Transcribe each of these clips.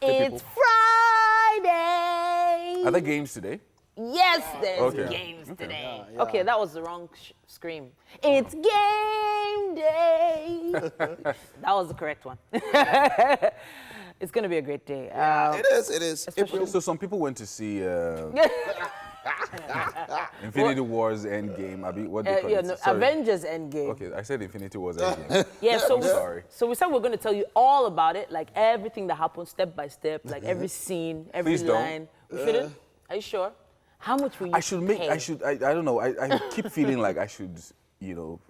It's Friday. Are there games today? Yes, there's Okay. games today. yeah. Okay, that was the wrong scream. It's game day. That was the correct one. It's going to be a great day. It is. So some people went to see Infinity Wars Endgame. What do you call it? Sorry. Avengers Endgame. Okay, I said Infinity Wars Endgame. Yeah, I'm sorry. So we said we're going to tell you all about it, like everything that happened step by step, like every scene, every Please don't. line. We shouldn't? Are you sure? How much will you I don't know. I keep feeling like I should,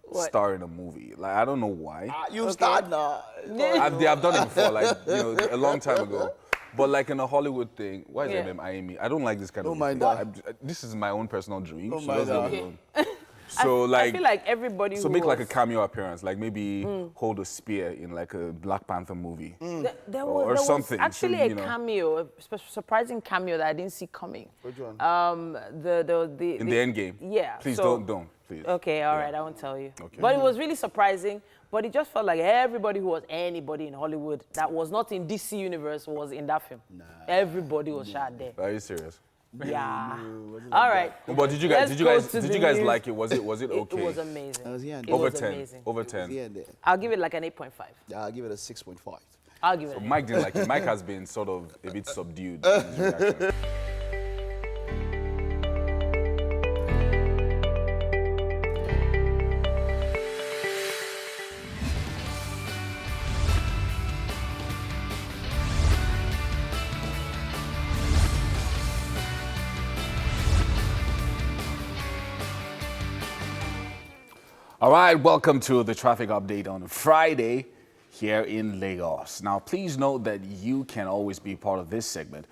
What? star in a movie. Like, I don't know why. You start now. I've done it before, like, a long time ago. But like in a Hollywood thing, why is Yeah. MM eyeing me? I don't like this kind of Don't mind thing. that. This is my own personal dream. Don't so mind let's leave that. it alone. So I feel like everybody So who make like a was- cameo appearance, like maybe hold a spear in like a Black Panther movie. There or was something, so, actually you a know. cameo, a surprising cameo that I didn't see coming. Which one? In the end game. Yeah. Please so- don't, please. Okay, all Yeah. right, I won't tell you. Okay. But it was really surprising. But it just felt like everybody who was anybody in Hollywood that was not in DC universe was in that film. Everybody was shot there. Are you serious? Yeah. All right. But did you Let's guys go to the news. like it? Was it okay? It was amazing. I was here and It there. Over was 10. amazing. Over 10. Here and there. I'll give it like an 8.5. Yeah, I'll give it a 6.5. I'll give it. So an Mike didn't like it. Mike has been sort of a bit subdued in his reaction. All right, welcome to the traffic update on Friday here in Lagos. Now, please note that you can always be part of this segment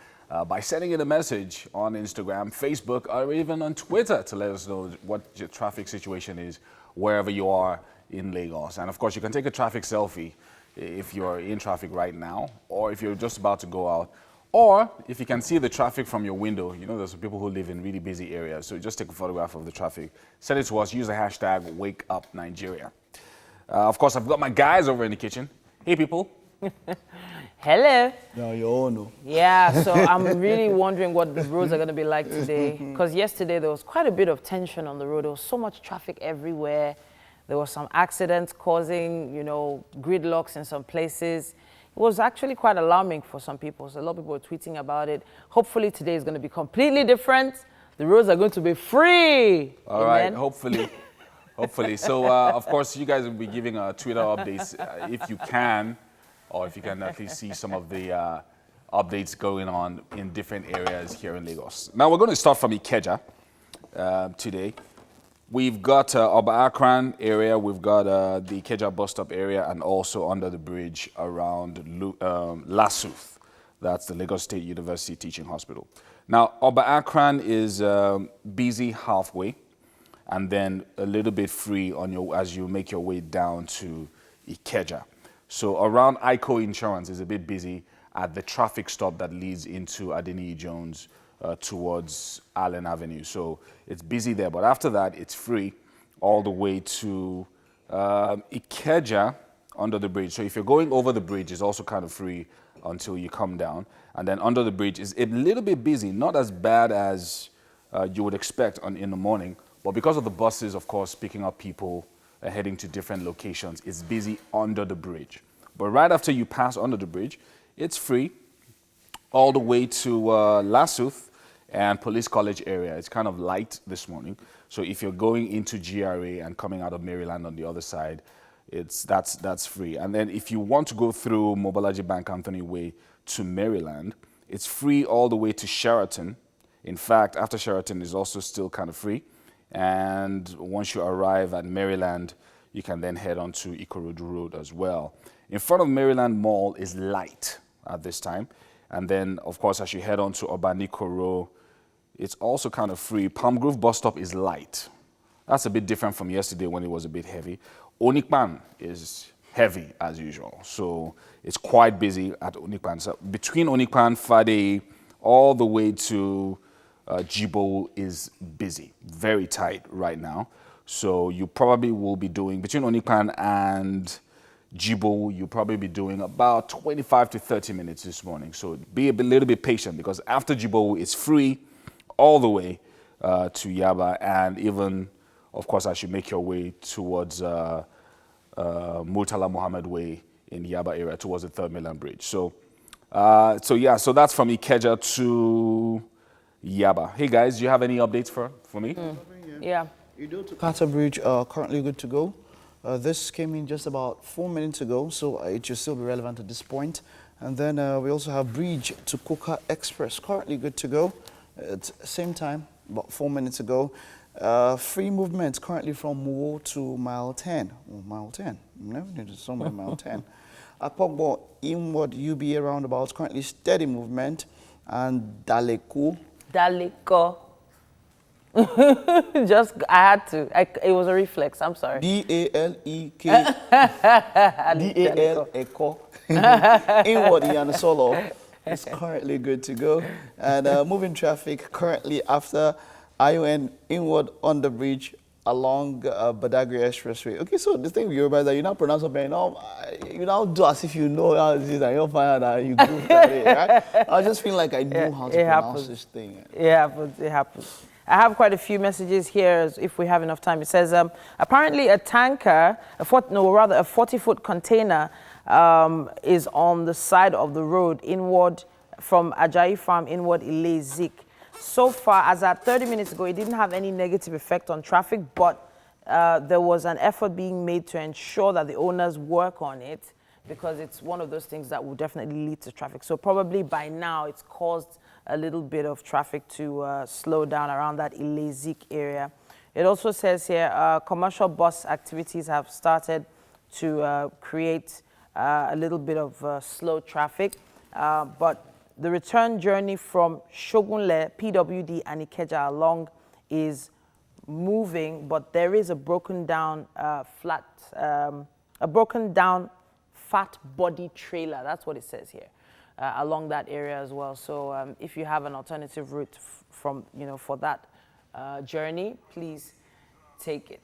by sending in a message on Instagram, Facebook, or even on Twitter to let us know what your traffic situation is wherever you are in Lagos. And of course, you can take a traffic selfie if you're in traffic right now, or if you're just about to go out, or if you can see the traffic from your window. There's some people who live in really busy areas, so just take a photograph of the traffic. Send it to us, use the hashtag #WakeUpNigeria. Of course, I've got my guys over in the kitchen. Hey, people. Hello. No, your own. Yeah, so I'm really wondering what the roads are going to be like today. Because yesterday there was quite a bit of tension on the road. There was so much traffic everywhere. There were some accidents causing, gridlocks in some places. It was actually quite alarming for some people. So a lot of people were tweeting about it. Hopefully today is going to be completely different. The roads are going to be free. All right, Amen. hopefully. Hopefully. So, of course, you guys will be giving Twitter updates if you can, or if you can at least see some of the updates going on in different areas here in Lagos. Now, we're going to start from Ikeja today. We've got Oba Akran area, we've got the Ikeja bus stop area, and also under the bridge around Lasuth. That's the Lagos State University Teaching Hospital. Now, Oba Akran is busy halfway, and then a little bit free as you make your way down to Ikeja. So around ICO Insurance is a bit busy at the traffic stop that leads into Adeniyi Jones towards Allen Avenue. So it's busy there, but after that, it's free all the way to Ikeja under the bridge. So if you're going over the bridge, it's also kind of free until you come down. And then under the bridge is a little bit busy, not as bad as you would expect in the morning, but because of the buses, of course, picking up people heading to different locations, it's busy under the bridge. But right after you pass under the bridge, it's free all the way to Lasuth and Police College area. It's kind of light this morning. So if you're going into GRA and coming out of Maryland on the other side, that's free. And then if you want to go through Mobolaji Bank Anthony Way to Maryland, it's free all the way to Sheraton. In fact, after Sheraton is also still kind of free. And once you arrive at Maryland, you can then head on to Ikorodu Road as well. In front of Maryland Mall is light at this time. And then, of course, as you head on to Obanikoro, it's also kind of free. Palm Grove bus stop is light. That's a bit different from yesterday when it was a bit heavy. Onikpan is heavy as usual. So it's quite busy at Onikpan. So between Onikpan, Fade, all the way to Jibo is busy, very tight right now. So you probably will be doing, between Onikpan and Jibo, you'll probably be doing about 25 to 30 minutes this morning. So be a little bit patient, because after Jibo, it's free all the way to Yaba, and even, of course, as you make your way towards Murtala Mohammed Way in Yaba area, towards the Third Mainland Bridge. So that's from Ikeja to Yaba. Hey guys, do you have any updates for me? Yeah. Ido to Carter Bridge, currently good to go. This came in just about 4 minutes ago, so it should still be relevant at this point. And then we also have Bridge to Coca Express, currently good to go. At same time, about 4 minutes ago. Free movement currently from Muwo to mile 10. Oh, mile 10. Never knew somewhere mile 10. Apogbo inward UBA roundabout, currently steady movement. And Daleko. Daleko. Just, I had to. It was a reflex. I'm sorry. D-A-L-E-K. D-A-L-E-K. Inward Yanisolo is currently good to go. And moving traffic currently after ION inward on the bridge along Badagry Expressway. Okay, so the thing with Yoruba is that you now pronounce something, you now do as if you know how it is, and you'll find out that you goofed at it, right? I just feel like I know how to pronounce this thing. It happens. It happens. I have quite a few messages here, if we have enough time. It says, apparently a tanker, a 40-foot container is on the side of the road inward from Ajayi Farm inward Ile Zik. So far, as at 30 minutes ago, it didn't have any negative effect on traffic, but there was an effort being made to ensure that the owners work on it, because it's one of those things that will definitely lead to traffic. So probably by now, it's caused a little bit of traffic to slow down around that Ile Zik area. It also says here, commercial bus activities have started to create a little bit of slow traffic, but the return journey from Shogunle, PWD, and Ikeja along is moving, but there is a broken down fat body trailer. That's what it says here, along that area as well. So if you have an alternative route from, for that journey, please take it.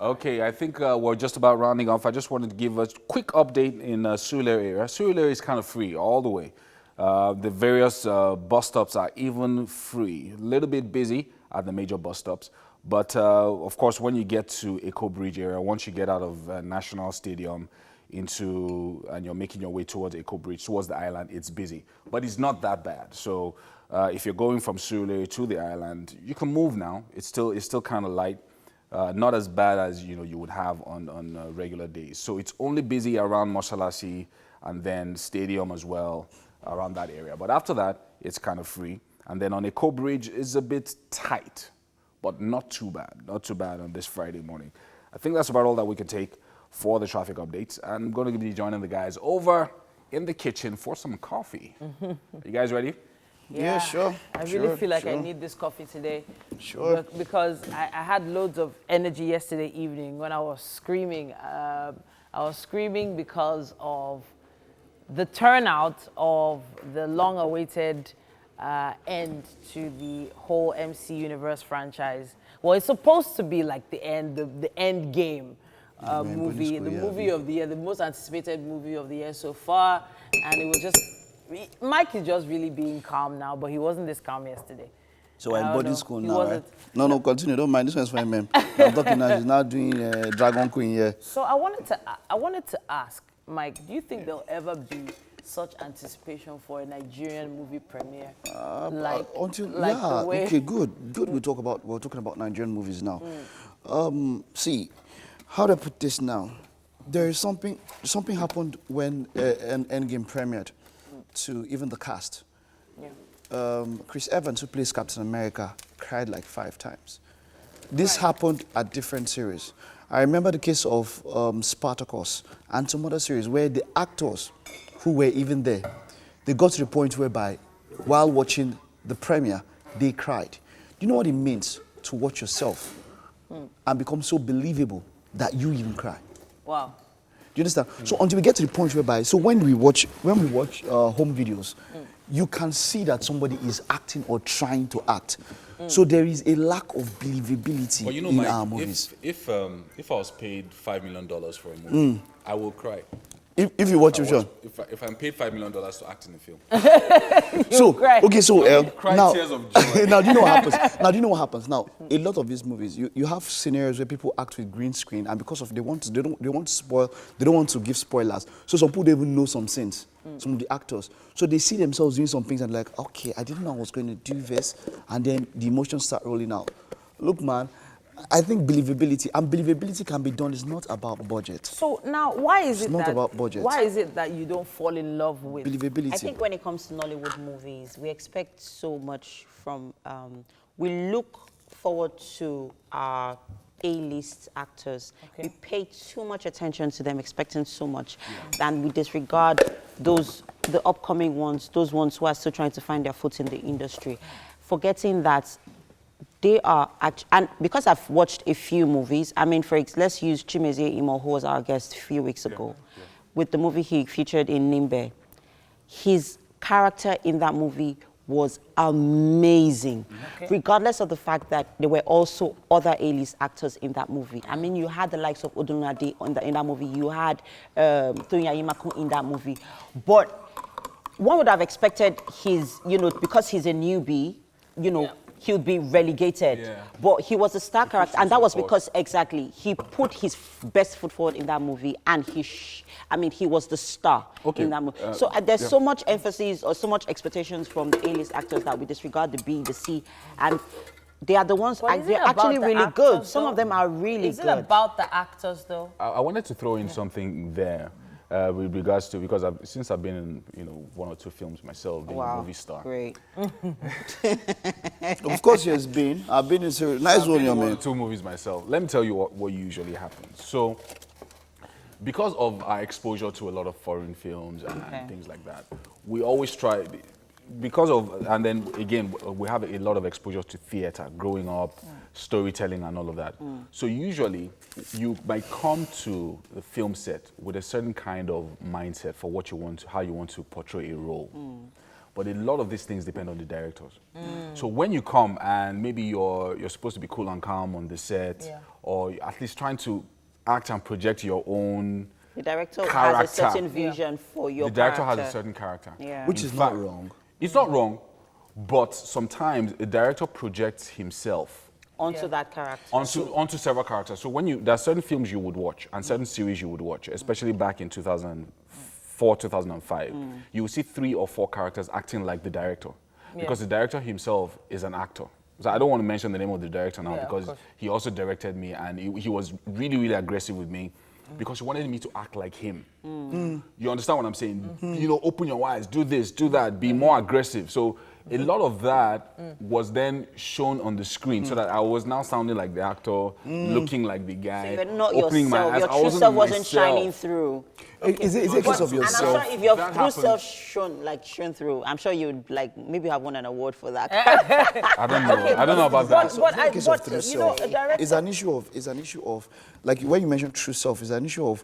Okay, I think we're just about rounding off. I just wanted to give a quick update in Surulere area. Surulere is kind of free all the way. The various bus stops are even free. A little bit busy at the major bus stops. But, of course, when you get to Echo Bridge area, once you get out of National Stadium and you're making your way towards Echo Bridge, towards the island, it's busy. But it's not that bad. So if you're going from Surulere to the island, you can move now. It's still kind of light. Not as bad as you would have on regular days. So it's only busy around Mosalasi and then Stadium as well, around that area. But after that, it's kind of free. And then on Echo Bridge, it's a bit tight, but not too bad. Not too bad on this Friday morning. I think that's about all that we can take for the traffic updates. I'm going to be joining the guys over in the kitchen for some coffee. You guys ready? Yeah, sure. I really feel like I need this coffee today. Sure. Because I had loads of energy yesterday evening when I was screaming. I was screaming because of the turnout of the long-awaited end to the whole MC Universe franchise. Well, it's supposed to be like the end game movie, the movie of the year, the most anticipated movie of the year so far, and it was just. Mike is just really being calm now, but he wasn't this calm yesterday. So we're in boarding school now, right? No, continue. Don't mind. This one's for him. I'm talking now. He's now doing Dragon Queen here. So I wanted to ask, Mike, do you think there'll ever be such anticipation for a Nigerian movie premiere? Okay, good. We're talking about Nigerian movies now. See, how do I put this now? There is something happened when an Endgame premiered. To even the cast. Yeah. Chris Evans, who plays Captain America, cried like 5 times. This happened at different series. I remember the case of Spartacus and some other series where the actors who were even there, they got to the point whereby while watching the premiere, they cried. Do you know what it means to watch yourself and become so believable that you even cry? Wow. Do you understand? So until we get to the point whereby, so when we watch home videos, you can see that somebody is acting or trying to act. So there is a lack of believability But you know, in Mike, our movies. if I was paid $5 million for a movie, I will cry. If you watch it, Sean. If I'm paid $5 million to act in a film. So cry. okay, so Cry now, tears of joy. now do you know what happens? Now do you know what happens? Now a lot of these movies, you have scenarios where people act with green screen, and because of they don't want to spoil, they don't want to give spoilers. So some people don't even know some scenes, some of the actors. So they see themselves doing some things and like, okay, I didn't know I was going to do this, and then the emotions start rolling out. Look, man, I think believability can be done. It's not about budget. So now, why is it not that about budget. why is it that you don't fall in love with? Believability. I think when it comes to Nollywood movies, we expect so much from, we look forward to our A-list actors. Okay. We pay too much attention to them, expecting so much, and we disregard the upcoming ones, those ones who are still trying to find their foot in the industry, forgetting that they are, and because I've watched a few movies, I mean, let's use Chimezie Imo, who was our guest a few weeks ago, with the movie he featured in Nimbe. His character in that movie was amazing, regardless of the fact that there were also other A-list actors in that movie. I mean, you had the likes of Odunlade in that movie, you had Tonya Yimaku in that movie, but one would have expected because he's a newbie, he would be relegated. Yeah. But he was a star character, and that was because, he put his best foot forward in that movie, and he was the star in that movie. So there's so much emphasis or so much expectations from the A-list actors that we disregard the B, the C, and they are the ones, they're actually really good. Some of them are really good. Is it about the actors, though? I wanted to throw in something there. With regards to, because since I've been in one or two films myself, being a movie star. Great. Of course, he has been. I've been in series. Nice one, your man. 2 movies myself. Let me tell you what usually happens. So, because of our exposure to a lot of foreign films and things like that, we always try. And then again, we have a lot of exposure to theater growing up, storytelling and all of that. So usually, you might come to the film set with a certain kind of mindset for how you want to portray a role. But a lot of these things depend on the directors. So when you come and maybe you're supposed to be cool and calm on the set, or at least trying to act and project your own The director character. has a certain vision for your The director character. has a certain character. Yeah. Which is not wrong. It's not wrong, but sometimes a director projects himself onto that character. onto several characters. So there are certain films you would watch and certain series you would watch, especially back in 2004, 2005. You will see 3 or 4 characters acting like the director, because the director himself is an actor. So I don't want to mention the name of the director now because he also directed me, and he was really, really aggressive with me. Because he wanted me to act like him. You understand what I'm saying? Open your eyes, do this, do that, be more aggressive. So a lot of that was then shown on the screen, so that I was now sounding like the actor, looking like the guy, So you're not opening my yourself. eyes. Your I true self wasn't myself. shining through. Is it a case of And I'm yourself? sure if your That true self happens. shone through, I'm sure you'd maybe have won an award for that. I don't know. I don't know about that. But Case of true self a director. is an issue of like when you mentioned true self is an issue of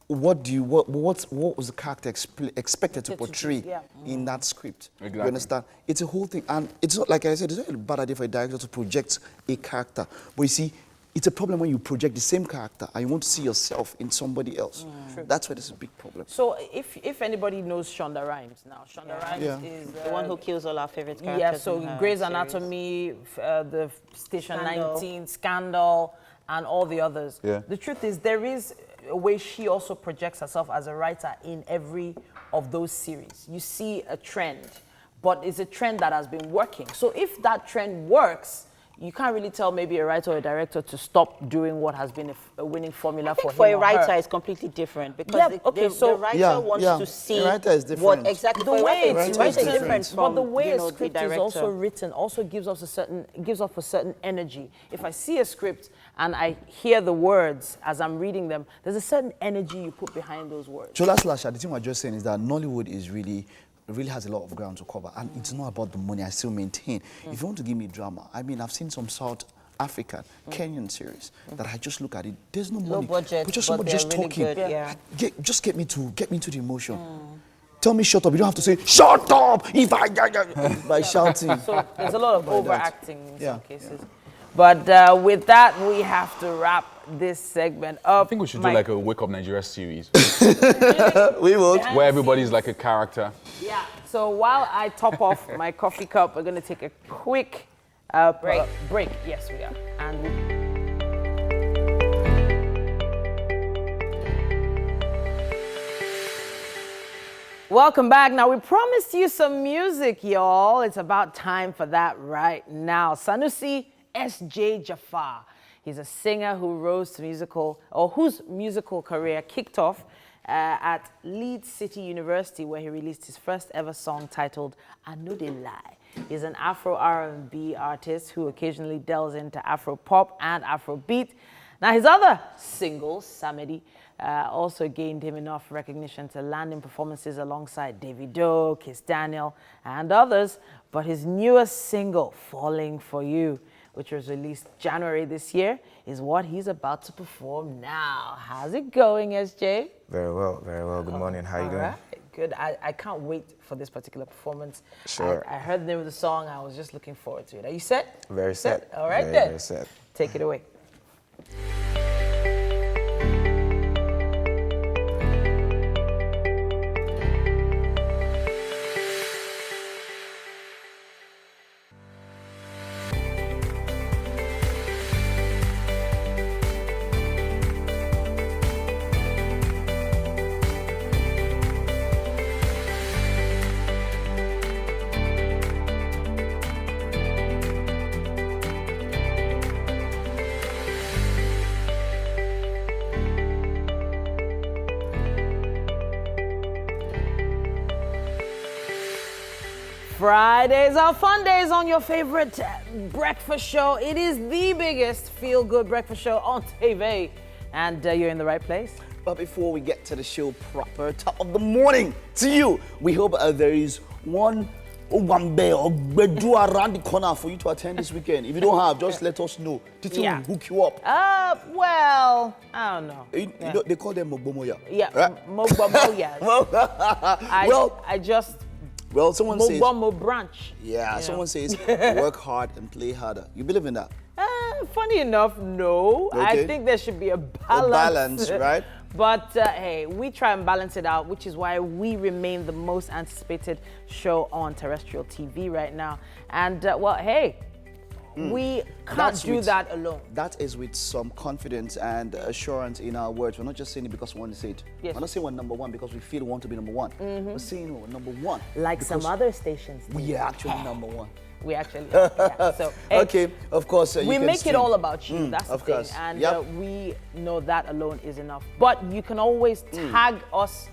what was the character expected to portray in that script. Exactly. You understand? It's a whole thing, and it's not like I said. It's not a bad idea for a director to project a character, but you see, it's a problem when you project the same character and you want to see yourself in somebody else. That's where there's a big problem. So if anybody knows Shonda Rhimes now, Shonda Rhimes is The one who kills all our favorite characters. yeah. So in her Grey's series. Anatomy, the Station Scandal. 19, Scandal, and all the others. Yeah. The truth is, there is a way she also projects herself as a writer in every of those series. You see a trend, but it's a trend that has been working. So if that trend works, you can't really tell maybe a writer or a director to stop doing what has been a winning formula for him For a or writer, her. it's completely different because Yeah, the, okay, the, so- the writer wants to see A writer is different. what exactly. The for a way writer, it's writer is writer is different. different from but the way a the script is director. also written also gives off a certain energy. If I see a script and I hear the words as I'm reading them, there's a certain energy you put behind those words. So last, the thing we're just saying is that Nollywood is really has a lot of ground to cover, and it's not about the money. I still maintain. If you want to give me drama, I mean, I've seen some South African, Kenyan series that I just look at it. There's no money. budget, but just but somebody they're just really talking. good, yeah. Just get me to the emotion. tell me shut up. You don't have to say shut up by shouting. So there's a lot of overacting in Yeah, some cases. But with that, we have to wrap this segment up. I think we should do like a Wake Up Nigeria series We will. where everybody's like a character. Yeah. So while I top off my coffee cup, we're going to take a quick break. Yes, we are. And welcome back. Now, we promised you some music, y'all. It's about time for that right now. Sanusi S.J. Jafar. He's a singer who rose to whose musical career kicked off at Leeds City University, where he released his first ever song titled I Know They Lie. He's an Afro R&B artist who occasionally delves into Afro pop and Afro beat. Now, his other single, Samedi, also gained him enough recognition to land in performances alongside Davido, Kiss Daniel, and others. But his newest single, Falling For You, which was released January this year, is what he's about to perform now. How's it going, SJ? Very well, very well. Good morning. How you doing? Right, good. I can't wait for this particular performance. Sure. I heard the name of the song. I was just looking forward to it. Are you set? Very set. All right, very, then. Very set. Take it away. Fridays are fun days on your favorite breakfast show. It is the biggest feel-good breakfast show on TV. And you're in the right place. But before we get to the show proper, top of the morning to you. We hope there is one Owambe or Bedu around the corner for you to attend this weekend. If you don't have, just let us know. Titi will hook you up. Well, I don't know. You know, they call them Mogbomoya. Yeah, Right? Mogbomoya. Well, someone says, Mogbomo branch. yeah, someone says, work hard and play harder. You believe in that? Funny enough, no. Okay. I think there should be a balance. A balance, right? But hey, we try and balance it out, which is why we remain the most anticipated show on terrestrial TV right now. And well, hey, we can't do that alone. That is with some confidence and assurance in our words. We're not just saying it because we want to say it. Yes. We're not saying we're number one because we feel we want to be number one. We're saying we're number one. Like some because other stations. we are actually number one. We actually are. Yeah. So, hey, Okay, of course. we make it all about you. That's the of thing. course. And Yep. we know that alone is enough. But you can always tag us.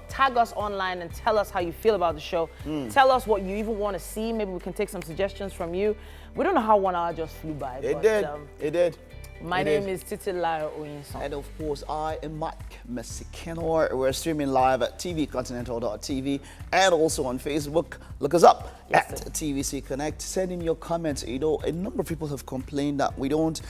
Tag us online and tell us how you feel about the show. Tell us what you even want to see. Maybe we can take some suggestions from you. We don't know how 1 hour just flew by. It but, did. It did. My It name is. is Titilayo Oyinson. And of course, I am Mike Messikenor. We're streaming live at tvcontinental.tv and also on Facebook. Look us up Yes, at sir. TVC Connect. Send in your comments. You know, a number of people have complained that we don't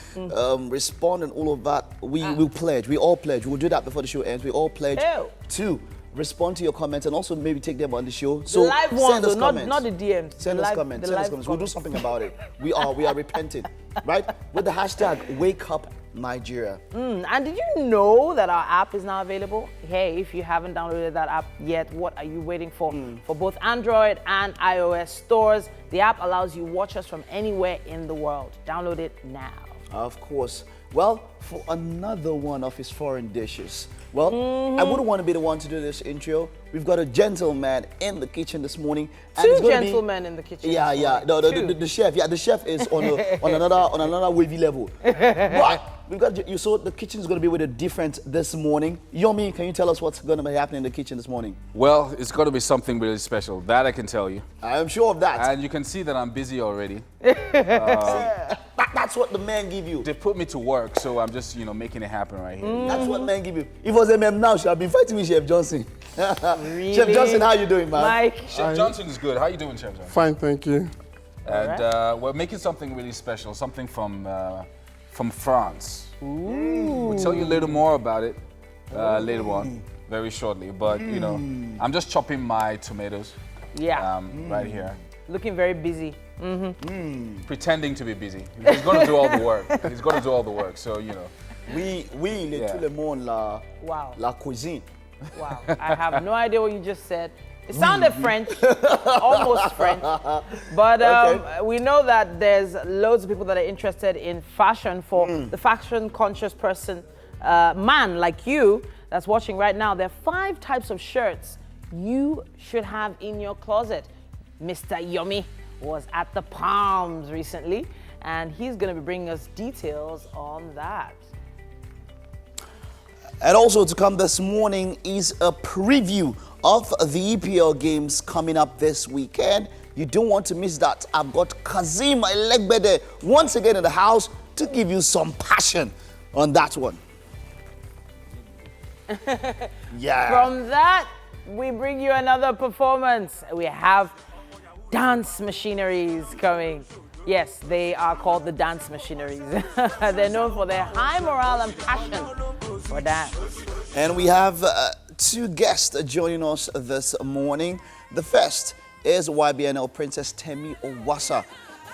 respond and all of that. We will pledge. We all pledge. We'll do that before the show ends. We all pledge Ew. to respond to your comments and also maybe take them on the show. So live send ones, us though, comments. not the DMs. Send The us live- comments. the Send us live comments. We'll do comments. something about it. We are repenting, right? With the hashtag Wake Up Nigeria. And did you know that our app is now available? Hey, if you haven't downloaded that app yet, what are you waiting for? For both Android and iOS stores, the app allows you watch us from anywhere in the world. Download it now. Of course. Well, for another one of his foreign dishes. Well, I wouldn't want to be the one to do this intro. We've got a gentleman in the kitchen this morning. And Two it's gonna be- gentlemen in the kitchen. Yeah, this yeah. morning. No, Two. the chef. Yeah, the chef is on another wavy level. But we've got you. So the kitchen is going to be with a different this morning. Yomi, can you tell us what's going to be happening in the kitchen this morning? Well, it's got to be something really special. That I can tell you. I am sure of that. And you can see that I'm busy already. That's what the men give you. They put me to work, so I'm just, making it happen right here. That's what men give you. If it was MM now, she'd have been fighting with Chef Johnson. Really? Chef Johnson, how you doing, man? Mike. Chef Johnson is good. How you doing, Chef Johnson? Fine, thank you. And we're making something really special, something from France. We'll tell you a little more about it later on. very shortly. But you know, I'm just chopping my tomatoes. Yeah. Right here. Looking very busy. Pretending to be busy. He's going to do all the work. He's going to do all the work. So you know. Oui, Yeah. tout le monde Wow. la cuisine. Wow. I have no idea what you just said. It sounded French, almost French. But we know that there's loads of people that are interested in fashion. For the fashion-conscious person, man like you that's watching right now, there are 5 types of shirts you should have in your closet. Mr. Yomi was at the Palms recently, and he's going to be bringing us details on that. And also to come this morning is a preview of the EPL games coming up this weekend. You don't want to miss that. I've got Kazeem Elegbede once again in the house to give you some passion on that one. Yeah. From that, we bring you another performance. We have dance machineries coming. Yes, they are called the dance machineries. They're known for their high morale and passion for dance. And we have 2 guests joining us this morning. The first is YBNL Princess Temi Owasa,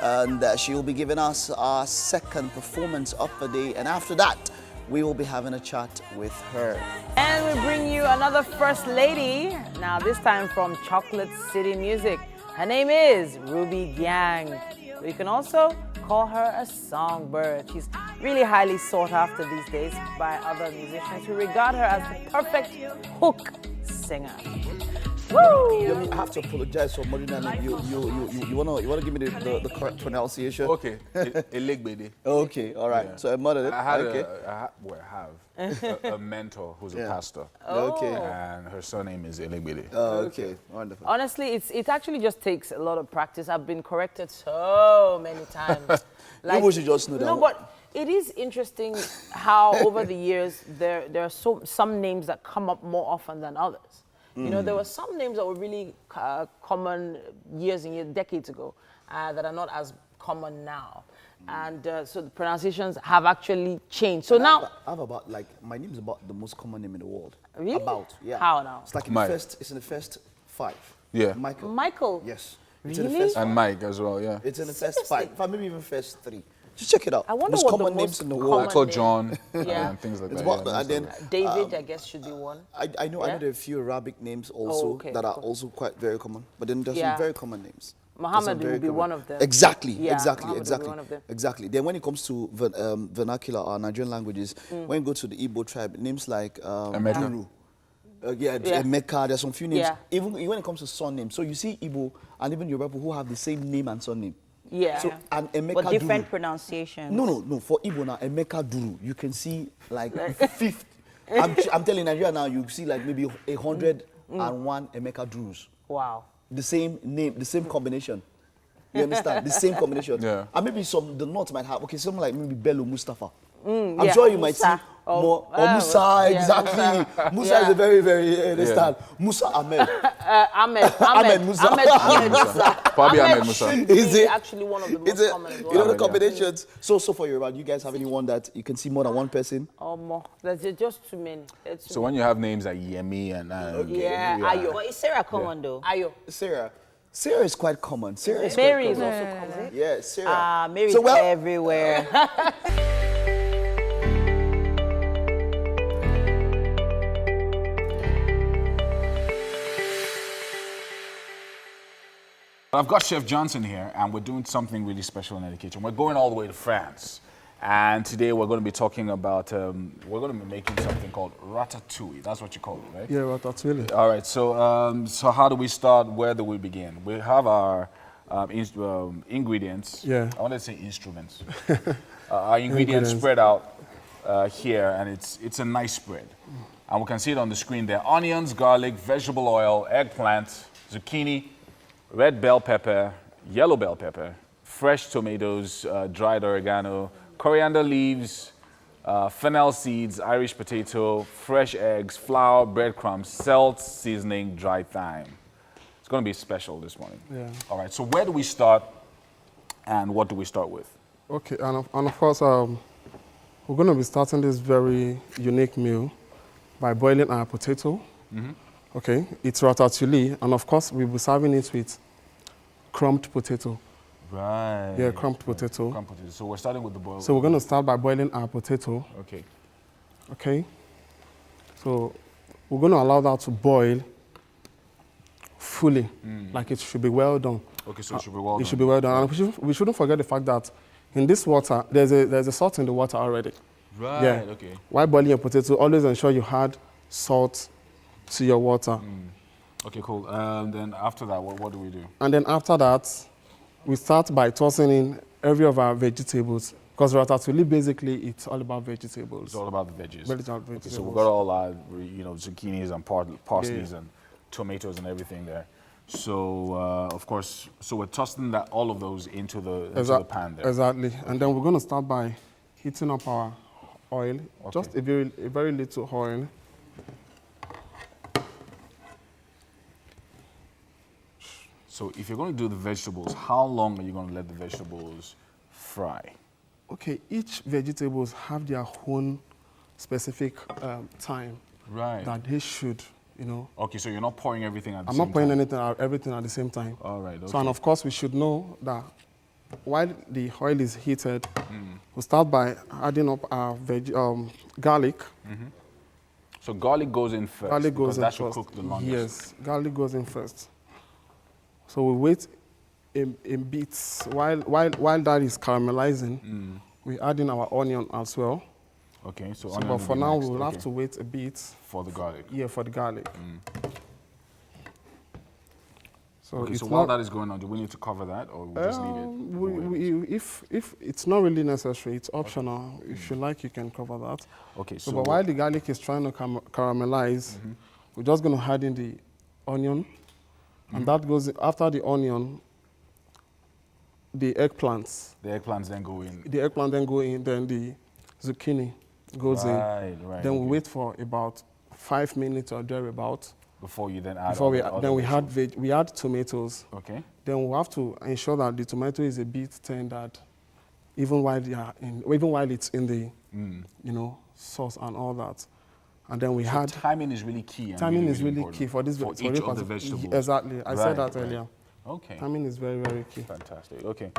and she will be giving us our second performance of the day. And after that, we will be having a chat with her. And we bring you another First Lady, now this time from Chocolate City Music. Her name is Ruby Gang. You can also call her a songbird. She's really highly sought after these days by other musicians who regard her as the perfect hook singer. Woo! I have to apologize for Marina. You wanna give me the correct pronunciation? Okay. Elegbede. Okay, all right. Yeah. So I muttered it. I had okay. a mentor who's a pastor. Okay. And her surname is Elegbede. Oh, okay. Wonderful. Honestly, it actually just takes a lot of practice. I've been corrected so many times. People should just know that. No, but it is interesting how over the years there are some names that come up more often than others. You know, there were some names that were really common years and years, decades ago, that are not as common now. And so the pronunciations have actually changed. So now... I have about, like, my name is about the most common name in the world. Really? About, yeah. How now? It's like it's in the first 5. Yeah. Michael. Michael? Yes. Really? In the first And 5. Mike as well, yeah. It's in the first 5. Maybe even first 3. Just check it out. I wonder most what the common most names in the common world. Michael name. John Yeah. and things like It's that. about, yeah, and then David, I guess, should be one. I know Yeah? there are a few Arabic names also okay, that are cool. also quite very common. But then there's Yeah. some very common names. Muhammad There's some will be very one common- of them. Exactly, Yeah, exactly, Muhammad will be exactly, one of them. exactly. Then when it comes to vernacular or Nigerian languages, when you go to the Igbo tribe, names like Emeka. Duru, Yeah. Emeka, there's some few names. Yeah. Even when it comes to surnames, so you see Igbo and even Yoruba people who have the same name and surname. Yeah. So and Emeka But different Duru. pronunciations. No. For Igbo now, Emeka Duru, you can see like 50. I'm telling Nigeria now, you see like maybe 101 Emeka Durus. Wow. The same name, the same combination. You understand? The same combination. Yeah. And maybe the North might have, okay, something like maybe Bello Mustafa. I'm yeah, sure you might Musa. see Oh, more. Or yeah, Musa, yeah, exactly. Musa Yeah. is a very, very, you understand? Musa Ahmed. Ahmed Musa. Ahmed Musa. Probably Ahmed Musa. should Is be it- actually one of the most It's a, common as you well. know the Yeah. combinations. So for Yoruba, do you guys have anyone that you can see more than one person? More. There's just too many. There's too So when you have names like Yemi and Yeah, Ayo. But is Sarah common though? Ayo. Sarah. Sarah is quite common. Sarah is Mary quite is common. also common. Yeah, Sarah. Mary's So, well- everywhere. I've got Chef Johnson here, and we're doing something really special in the kitchen. We're going all the way to France. And today we're going to be talking about, we're going to be making something called ratatouille. That's what you call it, right? Yeah, ratatouille. All right, so how do we start? Where do we begin? We have our ingredients. Yeah. I want to say instruments. Our ingredients spread out here, and it's a nice spread. And we can see it on the screen there. Onions, garlic, vegetable oil, eggplant, zucchini, red bell pepper, yellow bell pepper, fresh tomatoes, dried oregano, coriander leaves, fennel seeds, Irish potato, fresh eggs, flour, breadcrumbs, salt, seasoning, dried thyme. It's going to be special this morning. Yeah. All right, so where do we start and what do we start with? Okay, and of course, we're going to be starting this very unique meal by boiling our potato. Okay, it's ratatouille, and of course we'll be serving it with crumbed potato. Right. Yeah, crumbed potato. Crumbed potato. So we're starting with the boil. So we're going to start by boiling our potato. Okay. Okay. So we're going to allow that to boil fully, like it should be well done. Okay, so it should be well done. It should be well done. And we shouldn't forget the fact that in this water, there's a salt in the water already. Right, Yeah. okay. While boiling your potato, always ensure you add salt to your water. Okay, cool. Then after that, what do we do? And then after that, we start by tossing in every of our vegetables. Because ratatouille, basically, it's all about vegetables. It's all about the veggies. Very about Okay, vegetables. so we've got all our, zucchinis and parsleys and tomatoes and everything there. So, of course, so we're tossing all of those into the pan there. Exactly. And then we're going to start by heating up our oil. Just a very little oil. So if you're going to do the vegetables, how long are you going to let the vegetables fry? Okay, each vegetables have their own specific time Right. that they should, Okay, so you're not pouring everything at the I'm same not pouring time. everything at the same time. All right, okay. So, and of course, we should know that while the oil is heated, we'll start by adding up our garlic. So garlic goes in first. Garlic goes because in that should first. cook the longest. Yes, garlic goes in first. So we wait in bits while that is caramelizing. We add in our onion as well. Okay, so So, onion but will for be now, next. we'll Okay. have to wait a bit. For the garlic. Yeah, for the garlic. So Okay, it's so while not, that is going on, do we need to cover that or we just leave it? if it's not really necessary, it's optional. If you like, you can cover that. Okay, So, so but while the garlic is trying to caramelize, we're just going to add in the onion, and that goes after the onion. The eggplants. the eggplants then go in. The eggplant then go in. Then the zucchini goes in. Right. Then we okay. wait for about 5 minutes or thereabout. Before you then add Before we all then the we vegetables. we add tomatoes. Okay. Then we have to ensure that the tomato is a bit tendered, even while it's in the sauce and all that. And then we So had timing is really key. and timing is really important key for this for for each this of the particular- vegetables. Exactly, I said that Right, earlier. Okay. Timing is very, very key. Fantastic. Okay.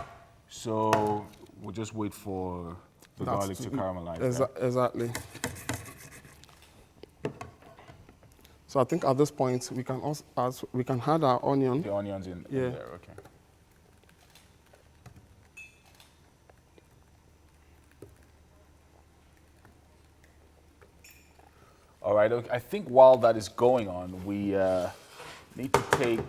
So we'll just wait for the That's garlic to caramelize. right? Exactly. So I think at this point we can add our onion. The onions in Yeah. there. Okay. All right. Okay. I think while that is going on, we need to take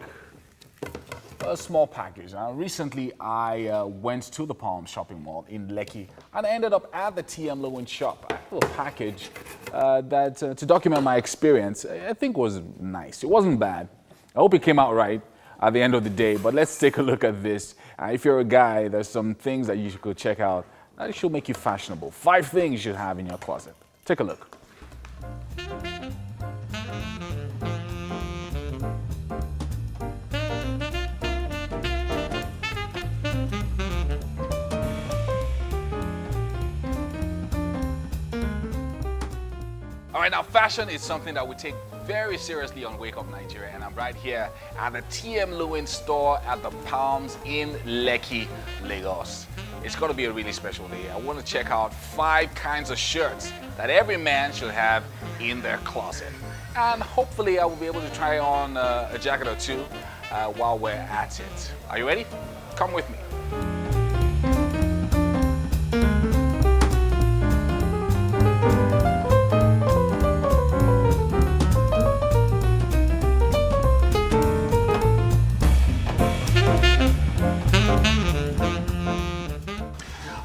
a small package. Now, recently, I went to the Palm Shopping Mall in Lekki and I ended up at the TM Lewin shop. I have a package that, to document my experience, I think was nice. It wasn't bad. I hope it came out right at the end of the day, but let's take a look at this. If you're a guy, there's some things that you should check out that should make you fashionable. 5 things you should have in your closet. Take a look. All right, now fashion is something that we take very seriously on Wake Up Nigeria, and I'm right here at the TM Lewin store at the Palms in Lekki, Lagos. It's gonna be a really special day. I wanna check out 5 kinds of shirts that every man should have in their closet. And hopefully I will be able to try on a jacket or two while we're at it. Are you ready? Come with me.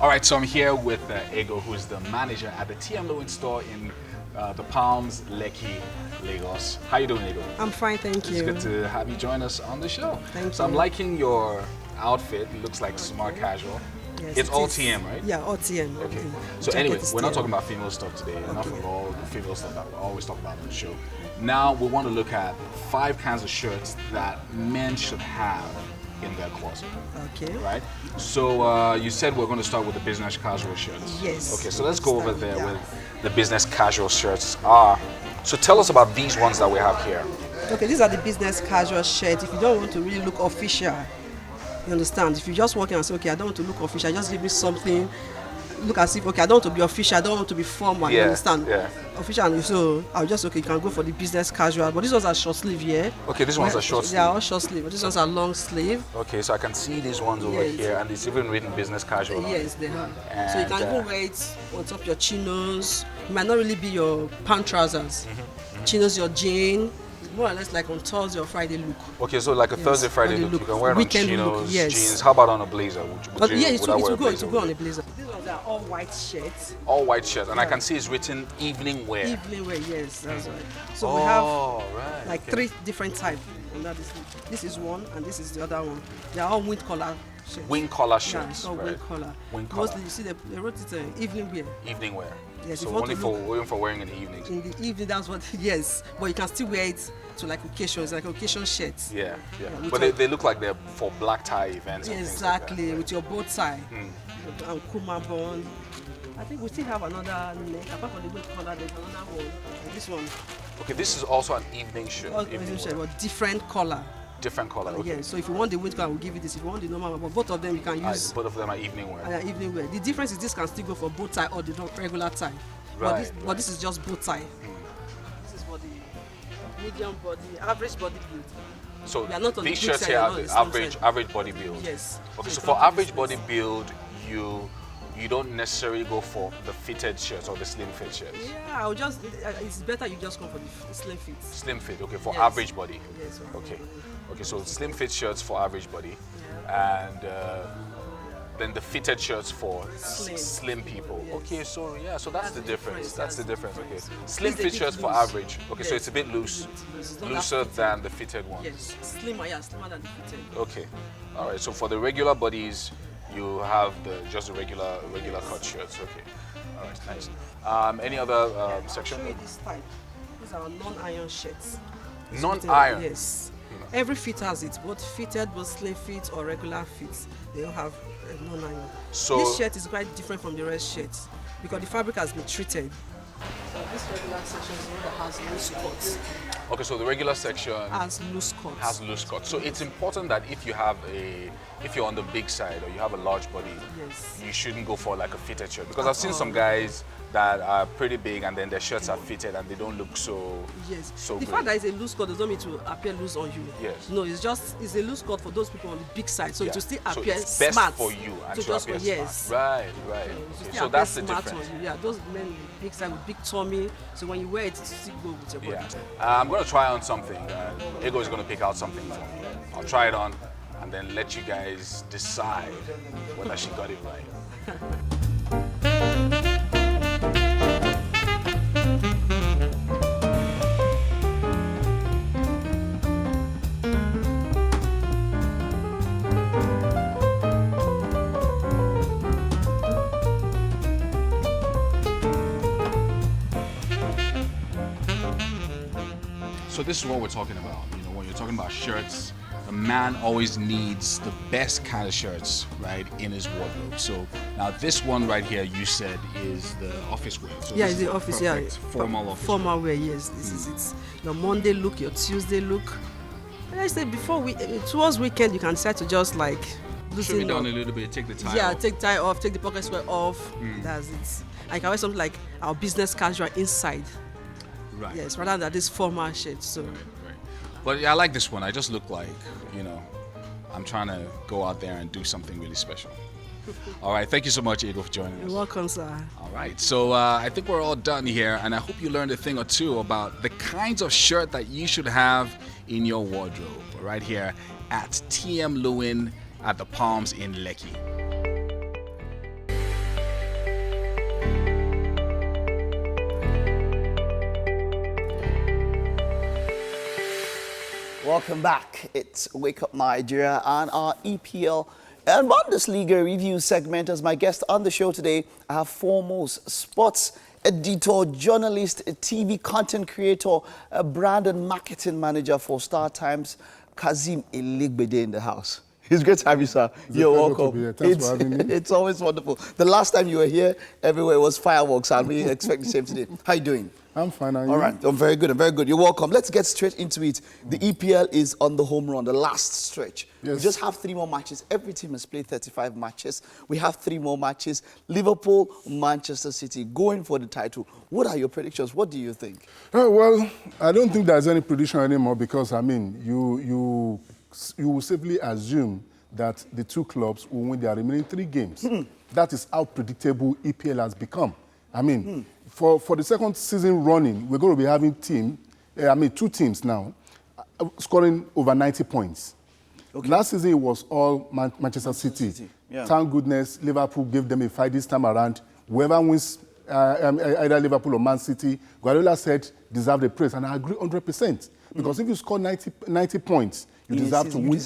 All right, so I'm here with Ego, who's the manager at the TM Lewin store in the Palms, Lekki, Lagos. How you doing, Ego? I'm fine, thank It's you. good to have you join us on the show. Thank so I'm you. liking your outfit. It looks like smart casual. Yes, It's it all is. TM, right? Yeah, all TM. Okay. The So jacket anyway, is we're not TM. talking about female stuff today. Enough of all the female stuff that we always talk about on the show. Now we want to look at 5 kinds of shirts that men should have in their closet. Okay. Right? So you said we're going to start with the business casual shirts. Yes. Okay, so let's go over there Yeah. with the business casual shirts are So tell us about these ones that we have here. Okay, these are the business casual shirts. If you don't want to really look official, you understand? If you just walk in and say, okay, I don't want to look official, just give me something, look as if, okay, I don't want to be official, I don't want to be formal, you understand? Yeah. Official, and so I'll just, okay, you can go for the business casual. But these ones are short sleeve, yeah? Okay, these ones are short sleeve. They are all short sleeve, but these ones are long sleeve. Okay, so I can see these ones over Yes. here, and it's even written business casual. Yes, they are. So you And, can even wear it on top of your chinos. It might not really be your pant trousers. Chinos, your jean. More or less like on Thursday or Friday look. Okay, so like a Yes, Thursday, Friday Friday look, you look. can wear it on Weekend chinos, look, yes. jeans. How about on a blazer? Would you, Yeah, would I wear a it blazer will go with on a it? blazer. These ones are all white shirts. All white shirts, and I can see it's written evening wear. Evening wear, yes, that's right. So we have right. like 3 different types. This is one, and this is the other one. They are all wind collar shirts. Wing collar Yeah, shirts, it's all right? wind collar. Wing collar. Mostly, you see, they wrote it evening wear. Evening wear. Yes, so if you want only to for wearing in the evening. In the evening, that's what, yes. But you can still wear it to like occasions, like occasion shirts. Yeah. with But your- they look like they're for black tie events. And things like that. Exactly, with your bow tie and kuma bond. I think we still have another neck. Apart from the wind collar, there's another one. Like this one. Okay, this is also an evening shirt. All evening evening shirt, wear. but different color. Different color. Okay. Yeah, so if you want the wind color, we'll give you this. If you want the normal one, but both of them you can use Both of them are evening wear. evening wear. The difference is this can still go for bow tie or the regular tie. Right, But this is just bow tie. This is for the medium body, average body build. So They are not on the these big shirts side, here they are are not on the the slim average side. average body build. Yes. Okay, So so you for can't average use body this. build, you don't necessarily go for the fitted shirts or the slim fit shirts. Yeah, I'll just. It's better you just go for the slim fit. Slim fit, okay, for Yes. average body. Yes. Okay, okay, so slim fit shirts for average body, and then the fitted shirts for Slim. slim people. Yes. Okay, so yeah, so that's the difference. That's the difference. Okay, It's slim a fit bit shirts for loose. average. Okay, so Yes. it's a bit loose, It's not that looser fitted. than the fitted ones. Yes, slimmer, yeah, slimmer than the fitted. Okay, all right. So for the regular bodies, you have just the regular cut shirts. Okay, all right, nice. Any other section? Show you this type. These are non-iron shirts. Non-iron. Yes. Every fit has it, both fitted, both slim fit or regular fits. They all have non-iron. So- This shirt is quite different from the rest shirts because the fabric has been treated. So this regular section is the one that has loose cuts. Okay, so the regular section Has loose cuts. has loose cuts. So it's important that if you're on the big side or you have a large body, Yes. you shouldn't go for like a fitted shirt because I've seen some guys that are pretty big and then their shirts are fitted and they don't look so Yes. so The good. fact that it's a loose cut does not mean to appear loose on you. Yes. No, it's a loose cut for those people on the big side, so Yeah. it will still So appear it's best smart. for you and So to just appear yes. smart. Right. So Okay. still So appear that's the smart difference. on you. Yeah, those men with big side with big tummy. So when you wear it, it still go with your body. Yeah. I'm gonna try on something. Ego is gonna pick out something for me. I'll try it on and then let you guys decide whether she got it right. So this is what we're talking about. You know, when you're talking about shirts, a man always needs the best kind of shirts, right, in his wardrobe. So now this one right here, you said is the office wear. So Yeah, this it's is the a office. Yeah, perfect formal office wear. Formal wear. Yes, this is it. Your Monday look, your Tuesday look. And I said before towards weekend you can decide to just like Should be loosen done up. a little bit. Take the tie Yeah, off. take tie off, take the pocket square off. That's it. I can wear something like our business casual inside. Right. Yes, rather than this formal shirt. So Right. But yeah, I like this one. I just look like, you know, I'm trying to go out there and do something really special. All right. Thank you so much, Ego, for joining us. you're welcome, sir. All right, so I think we're all done here, and I hope you learned a thing or two about the kinds of shirt that you should have in your wardrobe right here at TM Lewin at the Palms in Lekki. Welcome back. It's Wake Up Nigeria and our EPL and Bundesliga review segment. As my guest on the show today, I have foremost sports editor, journalist, a TV content creator, a brand and marketing manager for Star Times, Kazim Eligbede in the house. It's great to have you, sir. You're pleasure to welcome. be here. Thanks for having me. It's always wonderful. The last time you were here, everywhere was fireworks, and we expect the same today. How you doing? I'm fine. And All you? right, I'm very good. I'm very good. You're welcome. Let's get straight into it. The EPL is on the home run, the last stretch. Yes. We just have 3 more matches. Every team has played 35 matches. We have 3 more matches. Liverpool, Manchester City going for the title. What are your predictions? What do you think? Well, I don't think there's any prediction anymore because, I mean, you will simply assume that the 2 clubs will win their remaining 3 games. That is how predictable EPL has become. I mean, for the second season running, we're going to be having 2 teams now scoring over 90 points. Okay. Last season, it was all Manchester City. Yeah. Thank goodness Liverpool gave them a fight this time around. Whoever wins either Liverpool or Man City, Guardiola said, deserve the praise. And I agree 100%. Because if you score 90 points, you deserve to win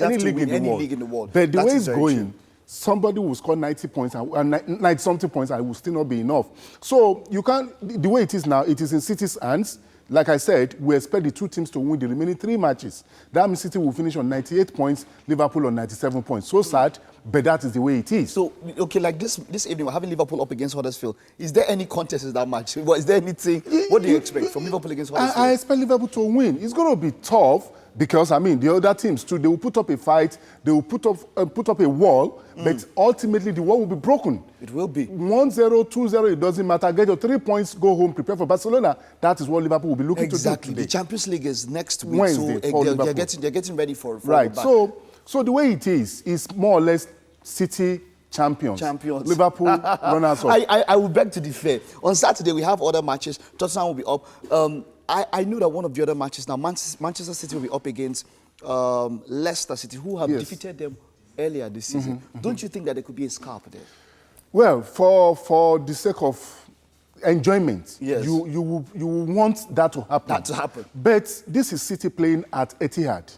any league in the world. But the way it's going, somebody will score 90 points and 90-something points and it will still not be enough. So you can't, the way it is now, it is in City's hands. Like I said, we expect the 2 teams to win the remaining 3 matches. That means City will finish on 98 points, Liverpool on 97 points. So sad, but that is the way it is. So, okay, like this evening, we're having Liverpool up against Huddersfield. Is there any contest in that match? Is there anything? What do you expect from Liverpool against Huddersfield? I expect Liverpool to win. It's going to be tough because, I mean, the other teams too, they will put up a fight, they will put up a wall, but ultimately the wall will be broken. It will be. 1-0, 2-0, it doesn't matter. Get your 3 points, go home, prepare for Barcelona. That is what Liverpool will be looking to do Exactly. today. The Champions League is next week, Wednesday, so for they're getting ready for right. the back. So the way it is more or less City champions. Liverpool runners up. I will beg to differ. On Saturday, we have other matches. Tottenham will be up. I know that one of the other matches now, Manchester City will be up against Leicester City, who have defeated them earlier this season. Don't you think that there could be a scarp there? Well, for the sake of enjoyment, yes, you want that to happen. But this is City playing at Etihad.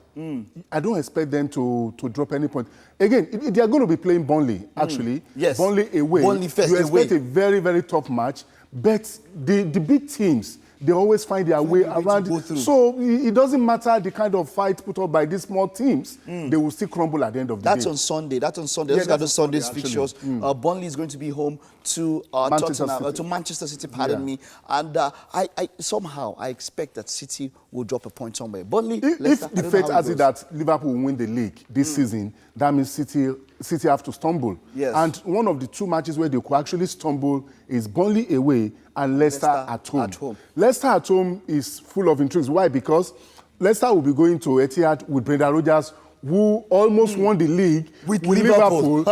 I don't expect them to drop any point. Again, they are going to be playing Burnley, actually. Yes. Burnley away. Burnley first you expect away. a very, very tough match. But the big teams, they always find their way around. So it doesn't matter the kind of fight put up by these small teams. They will still crumble at the end of the day. That's on Sunday. Let's look at the Sunday's fixtures. Burnley is going to be home to Manchester City, pardon me. And I somehow expect that City will drop a point somewhere. Burnley, if the fate has it that Liverpool will win the league this season, that means City have to stumble. Yes. And one of the 2 matches where they could actually stumble is Burnley away and Leicester at home. Leicester at home is full of intrigues. Why? Because Leicester will be going to Etihad with Brendan Rodgers, who almost won the league with Liverpool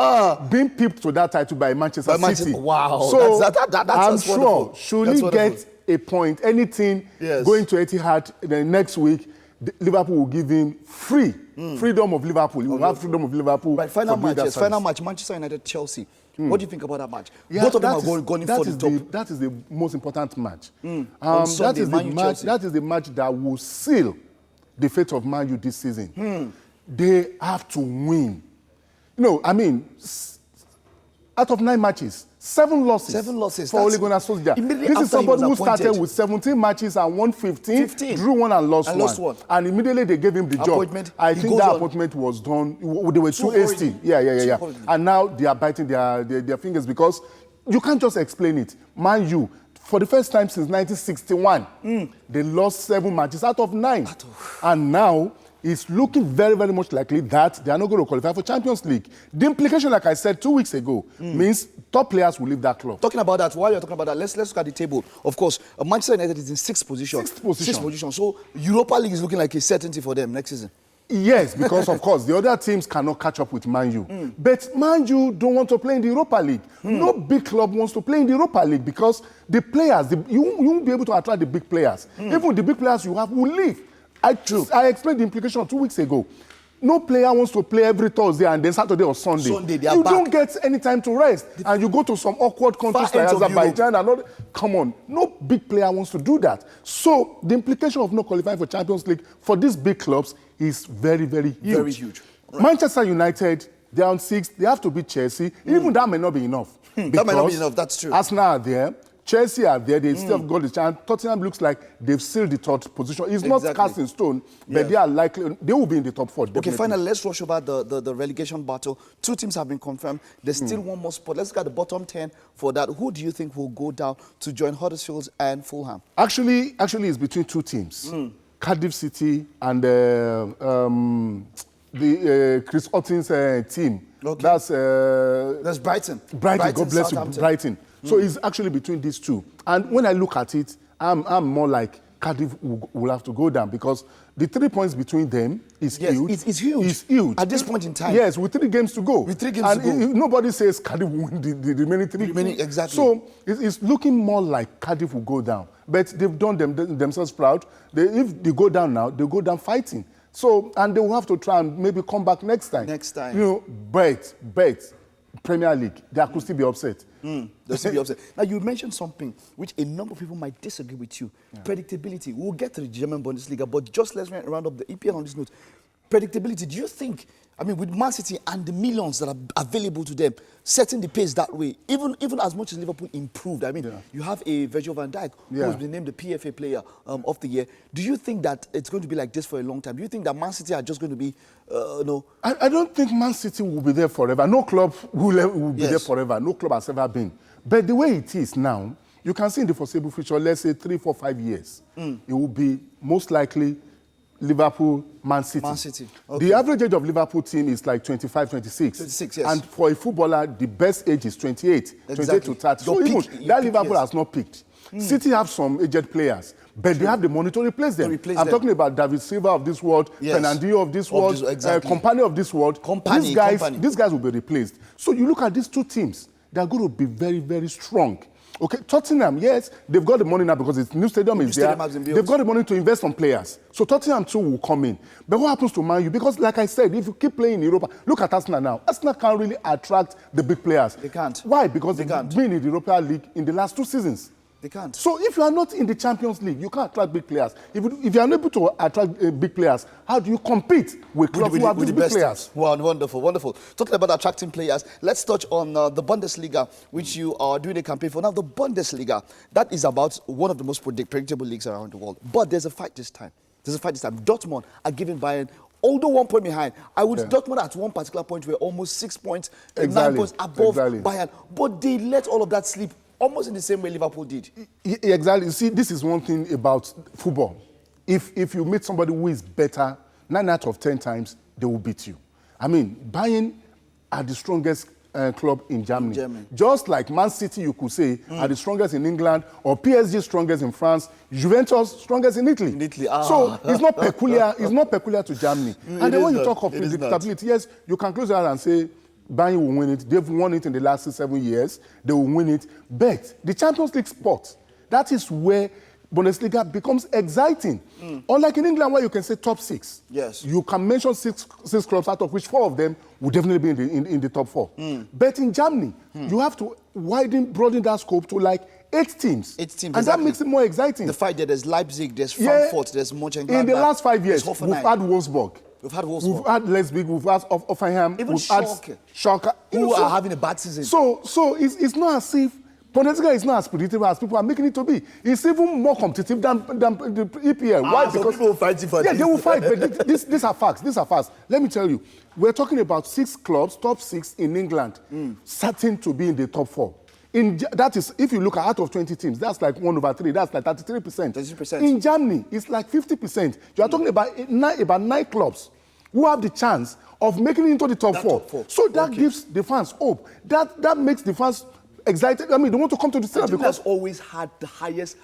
being pipped to that title by Manchester City. Wow. So that's I'm sure, wonderful. should he get a point, anything going to Etihad the next week, Liverpool will give him freedom of Liverpool. He will have freedom of Liverpool. Right, final match, Manchester United, Chelsea. What do you think about that match? Yeah, both of them are going for the top. That is the most important match. On Sunday, that is the match that will seal the fate of Man U this season. They have to win. I mean, out of 9 matches, 7 losses. 7 losses. For Ole Gunnar Solskjaer. This is somebody who started with 17 matches and won 15, drew 1 and lost 1. And immediately they gave him the job. I think that appointment was done. They were too hasty. Yeah. And now they are biting their fingers because you can't just explain it. Man U, for the first time since 1961, they lost 7 matches out of 9. And now it's looking very, very much likely that they are not going to qualify for Champions League. The implication, like I said 2 weeks ago, means top players will leave that club. Talking about that, while you're talking about that, let's look at the table. Of course, Manchester United is in 6th position. 6th position. So Europa League is looking like a certainty for them next season. Yes, because of course the other teams cannot catch up with Man U. But Man U don't want to play in the Europa League. No big club wants to play in the Europa League because the players, you won't be able to attract the big players. Even the big players you have will leave. I explained the implication 2 weeks ago. No player wants to play every Thursday and then Saturday or Sunday. You don't get any time to rest. And you go to some awkward countries like Azerbaijan and all. Come on. No big player wants to do that. So the implication of not qualifying for Champions League for these big clubs is very, very huge. Very huge. Right. Manchester United, they're on 6th. They have to beat Chelsea. Even that may not be enough. That might not be enough. That's true. Arsenal are there. Chelsea are there, they still have got the chance. Tottenham looks like they've sealed the third position. It's not cast in stone, but they are likely, they will be in the top 4. Definitely. Okay, finally, let's rush over the relegation battle. 2 teams have been confirmed. There's still one more spot. Let's look at the bottom 10 for that. Who do you think will go down to join Huddersfield and Fulham? Actually, it's between 2 teams. Cardiff City and the Chris Otting's team. Okay. That's Brighton. Brighton, God bless you, Brighton. So it's actually between these 2. And when I look at it, I'm more like Cardiff will have to go down because the 3 points between them is huge. It's huge. It's huge. At this point in time. Yes, with 3 games to go. With 3 games to go. Nobody says Cardiff will win the remaining 3. Exactly. So it's looking more like Cardiff will go down. But they've done themselves proud. If they go down now, they go down fighting. So, and they will have to try and maybe come back next time. You know, but Premier League, they could still be upset. They'll still be upset. Now, you mentioned something which a number of people might disagree with you. Predictability. We'll get to the German Bundesliga, but just let's round up the EPL on this note. Predictability, do you think, I mean, with Man City and the millions that are available to them, setting the pace that way, even as much as Liverpool improved, I mean, you have a Virgil van Dijk who has been named the PFA Player of the Year. Do you think that it's going to be like this for a long time? Do you think that Man City are just going to be, no? I don't think Man City will be there forever. No club will be there forever. No club has ever been. But the way it is now, you can see in the foreseeable future, let's say 3, 4, 5 years, it will be most likely Liverpool, Man City. Man City. Okay. The average age of Liverpool team is like 25, 26. 26, yes. And for a footballer, the best age is 28, Exactly. 28 to 30. So even that Liverpool has not picked. City have some aged players, but they have the money to replace them. I'm talking about David Silva of this world, Fernandinho of this world, Kompany of this world. These guys will be replaced. So you look at these 2 teams, they're going to be very, very strong. Okay, Tottenham, yes, they've got the money now because its new stadium is there. They've got the money to invest on players. So Tottenham too will come in. But what happens to Man U? Because like I said, if you keep playing in Europa, look at Arsenal now. Arsenal can't really attract the big players. They can't. Why? Because they've been in the Europa League in the last 2 seasons. They can't. So if you are not in the Champions League, you can't attract big players. If you are unable to attract big players, how do you compete with clubs who have these big players? Wow, wonderful, wonderful. Talking about attracting players, let's touch on the Bundesliga, which you are doing a campaign for. Now, the Bundesliga, that is about one of the most predictable leagues around the world. But there's a fight this time. Dortmund are giving Bayern, although 1 point behind, Dortmund at one particular point were almost 6 points, 9 points above Bayern. But they let all of that slip almost in the same way Liverpool did. Exactly. You see, this is one thing about football. If you meet somebody who is better, 9 out of 10 times, they will beat you. I mean, Bayern are the strongest club in Germany. Just like Man City, you could say, are the strongest in England, or PSG strongest in France, Juventus strongest in Italy. So it's not peculiar. It's not peculiar to Germany. And then when you talk of predictability, yes, you can close your eyes and say Bayern will win it. They've won it in the last 6-7 years. They will win it. But the Champions League spot, that is where Bundesliga becomes exciting. Unlike in England, where you can say top 6. Yes. You can mention six clubs, out of which 4 of them will definitely be in the top 4. But in Germany, you have to broaden that scope to like 8 teams. 8 teams, and that makes it more exciting. The fight there's Leipzig, there's Frankfurt, there's Mönchengladbach. In the last 5 years, we've had Wolfsburg. We've had Wolfsburg. We've had Leipzig, we've had Hoffenheim, even we've had Schalke. Who are having a bad season. So it's not as if Bundesliga is not as predictable as people are making it to be. It's even more competitive than the EPL. Why? Because people will fight for this. They will fight. But these are facts. These are facts. Let me tell you, we're talking about 6 clubs, top 6 in England, certain to be in the top 4. That is, if you look at out of 20 teams, that's like 1/3. That's like 33%. 33%. In Germany, it's like 50%. You are talking about 9 clubs who have the chance of making it into the top 4. So that gives the fans hope. That makes the fans excited. I mean, they want to come to the stadium because has always had the highest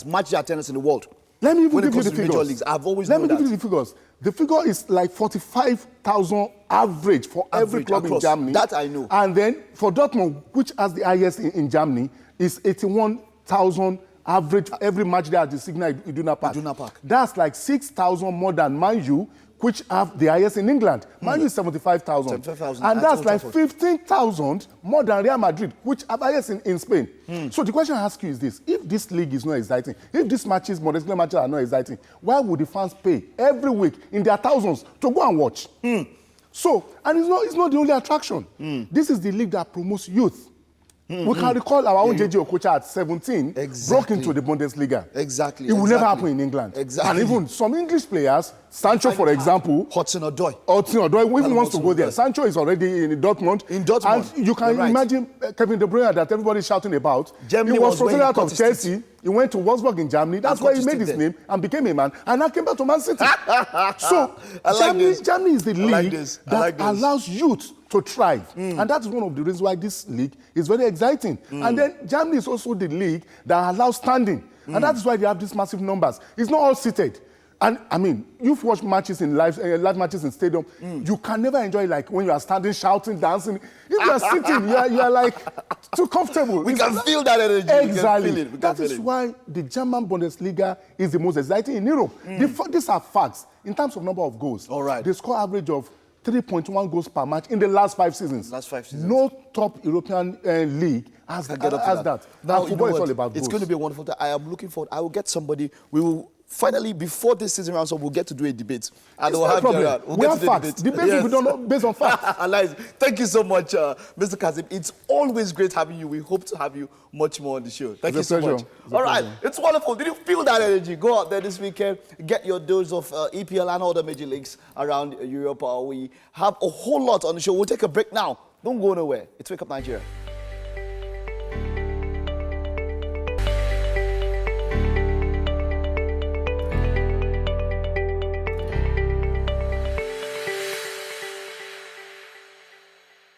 match attendance in the world. Let me even give you the figures. Leagues, I've always known Let me give you the figures. The figure is like 45,000 average for every club in Germany. That I know. And then for Dortmund, which has the highest in Germany, is 81,000 average every match there at the Signal Iduna Park. That's like 6,000 more than Man U, which have the highest in England. Man U is 75,000. And that's like 15,000 more than Real Madrid, which have highest in Spain. So the question I ask you is this. If this league is not exciting, if these matches, Bundesliga matches are not exciting, why would the fans pay every week in their thousands to go and watch? So, and it's not the only attraction. This is the league that promotes youth. We can recall our own JJ Okocha at 17 broke into the Bundesliga. Exactly. It will never happen in England. Exactly. And even some English players, Sancho, for example, Hudson-Odoi. Even wants to go there. Sancho is already in Dortmund. In Dortmund. And you can You're right. imagine Kevin De Bruyne that everybody's shouting about. Germany He was was where promoted he out cut of his Chelsea. teeth. He went to Wolfsburg in Germany. That's And where cut he his made teeth his there. name and became a man. And now came back to Man City. So I like this. Germany is the I like league this. I that like this. allows youth to thrive. And that's one of the reasons why this league is very exciting. And then Germany is also the league that allows standing. And that is why they have these massive numbers. It's not all seated. And I mean, you've watched matches in live matches in stadium. You can never enjoy like when you are standing, shouting, dancing. If you are sitting, you are like too comfortable. We can feel that energy. We can Exactly. feel it. We can That feel is it. why the German Bundesliga is the most exciting in Europe. These are facts. In terms of number of goals, All right. they score average of 3.1 goals per match in the last 5 seasons. Last 5 seasons. No top European league has Can get up to that. Now, And you know football is what? all about It's goals. going to be a wonderful time. I am looking forward. I will get somebody. We will finally, before this season rounds up, we'll get to do a debate. And It's we'll not a have problem. Gerard. We'll We get have to the facts. debate. Debate will be done based on facts. I like it. Thank you so much, Mr. Kazim. It's always great having you. We hope to have you much more on the show. Thank you It's a so much. pleasure. It's a All right, pleasure. it's wonderful. Did you feel that energy? Go out there this weekend, get your dose of EPL and other major leagues around Europe. We have a whole lot on the show. We'll take a break now. Don't go nowhere. It's Wake Up Nigeria.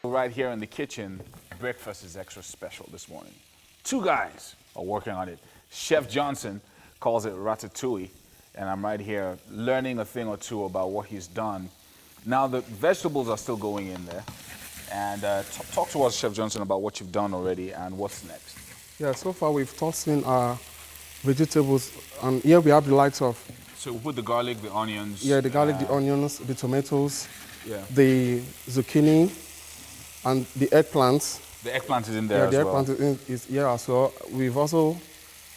Right here in the kitchen, breakfast is extra special this morning. 2 guys are working on it. Chef Johnson calls it ratatouille, and I'm right here learning a thing or two about what he's done. Now the vegetables are still going in there, and talk to us, Chef Johnson, about what you've done already and what's next. Yeah, so far we've tossed in our vegetables, and here we have the likes of, So we put the garlic, the onions. yeah, the garlic, the onions, the tomatoes, Yeah. the zucchini, and the eggplants. The eggplant is in there Yeah, the as well. eggplant is here as well. We've also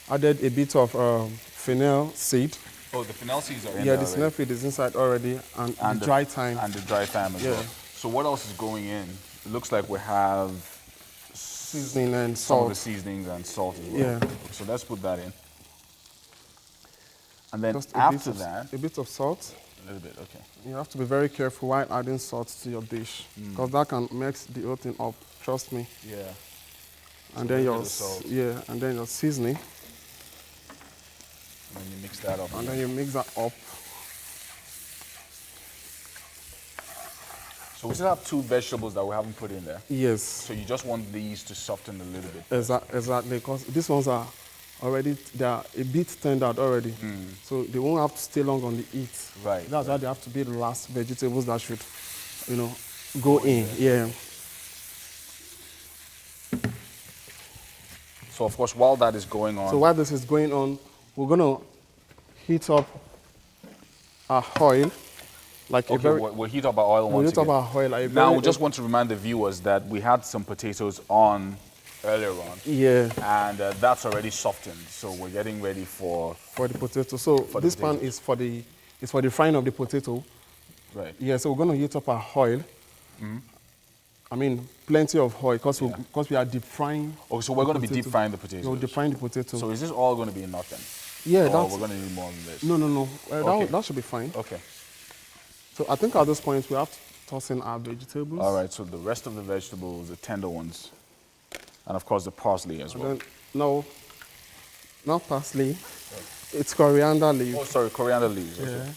added a bit of fennel seed. Oh, the fennel seeds are in Yeah, there the fennel already. seed is inside already, and And the dry thyme. And the dry thyme as Yeah. well. So what else is going in? It looks like we have Seasoning and some of the salt. seasonings and salt as well. Yeah. So let's put that in. And then Just a after bit of, that, a bit of salt. a little bit, okay. You have to be very careful while adding salt to your dish, because that can mix the whole thing up. Trust me. Yeah. And So then a your little salt. and then your seasoning, And then you mix that up. and then you mix that up. So we still have 2 vegetables that we haven't put in there. Yes, So you just want these to soften a little bit. exactly. Because these ones are already, they are a bit tendered already, so they won't have to stay long on the heat. Right, That's why they have to be the last vegetables that should, go in. Yeah. So of course, while that is going on, So while this is going on, we're gonna heat up our oil, like a okay, very. we'll heat up our oil We'll once heat up again. our oil like a Now, very- we just want to remind the viewers that we had some potatoes on earlier on, Yeah, and that's already softened. So we're getting ready for, for the potato. So the this pan potatoes. is for the frying of the potato. right. Yeah, so we're gonna heat up our oil. I mean, plenty of oil, because we are deep frying. Okay, so we're going to be deep potato. frying the potatoes. We're deep frying the potato. So is this all going to be enough then? yeah, Or that's we're going to need more than this? no. Okay. That should be fine. Okay. So I think at this point we have to toss in our vegetables. All right, so the rest of the vegetables, the tender ones, and of course the parsley as And well. then, no, not parsley. It's coriander leaf. Oh, sorry, coriander leaves. Okay. Yeah.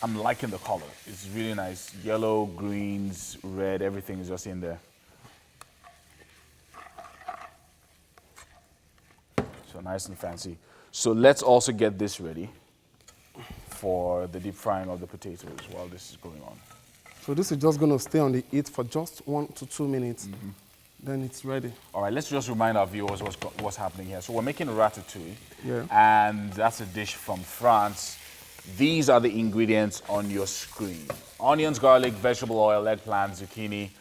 I'm liking the color. It's really nice. Yellow, greens, red, everything is just in there. So nice and fancy. So let's also get this ready for the deep frying of the potatoes while this is going on. So this is just going to stay on the heat for just 1 to 2 minutes. Then it's ready. All right, let's just remind our viewers what's happening here. So we're making ratatouille, Yeah. and that's a dish from France. These are the ingredients on your screen. Onions, garlic, vegetable oil, eggplant, zucchini,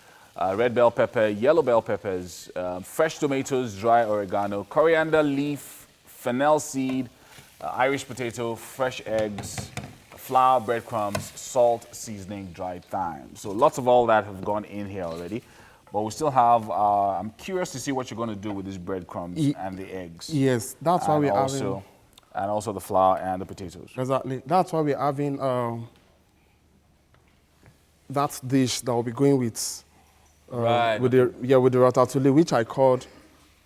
red bell pepper, yellow bell peppers, fresh tomatoes, dry oregano, coriander leaf, fennel seed, Irish potato, fresh eggs, flour, breadcrumbs, salt, seasoning, dried thyme. So lots of all that have gone in here already. But we still have, I'm curious to see what you're going to do with these breadcrumbs and the eggs. Yes, that's why we're having... And also the flour and the potatoes. Exactly. That's why we're having that dish that will be going with with the ratatouille, which I called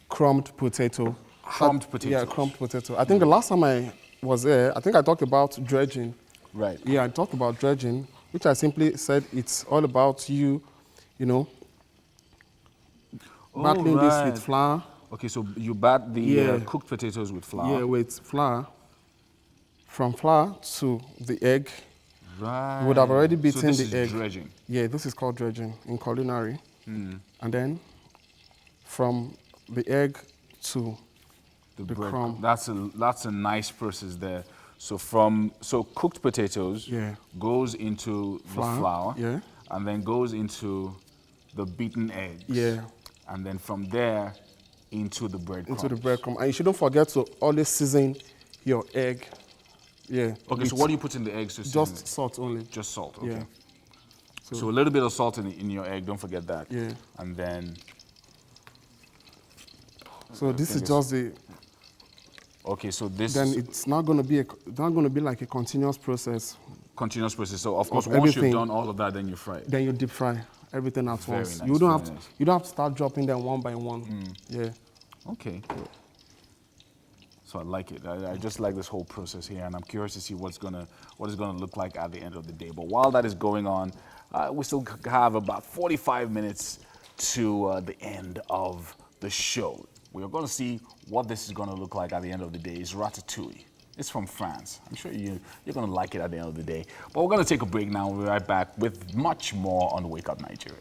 crumbed potato. Crumbed potatoes. Yeah, crumbed potato. I think the last time I was there, I think I talked about dredging. Right. Yeah, I talked about dredging, which I simply said it's all about you know, battling this with flour. Okay, so you bat the cooked potatoes with flour. Yeah, with flour. From flour to the egg. Right. We would have already beaten so this the is egg. Dredging. Yeah, this is called dredging in culinary. And then from the egg to the crumb. That's a nice process there. So cooked potatoes goes into the flour and then goes into the beaten eggs. Yeah. And then from there into the breadcrumbs. Into the breadcrumb. And you shouldn't forget to always season your egg. Yeah. Okay, so what do you put in the eggs to season? Just salt only. Just salt, okay. Yeah. So a little bit of salt in your egg, don't forget that. Yeah. And then... So this is just the... Okay, so this... Then it's not going to be like a continuous process. Continuous process. So of course, once you've done all of that, then you fry it. Then you deep fry everything at once. Nice, You don't have to start dropping them one by one. Yeah. Okay. So I like it. I just like this whole process here, and I'm curious to see what it's gonna look like at the end of the day. But while that is going on, we still have about 45 minutes to the end of the show. We are going to see what this is going to look like at the end of the day. It's ratatouille. It's from France. I'm sure you're going to like it at the end of the day. But we're going to take a break now. We'll be right back with much more on Wake Up Nigeria.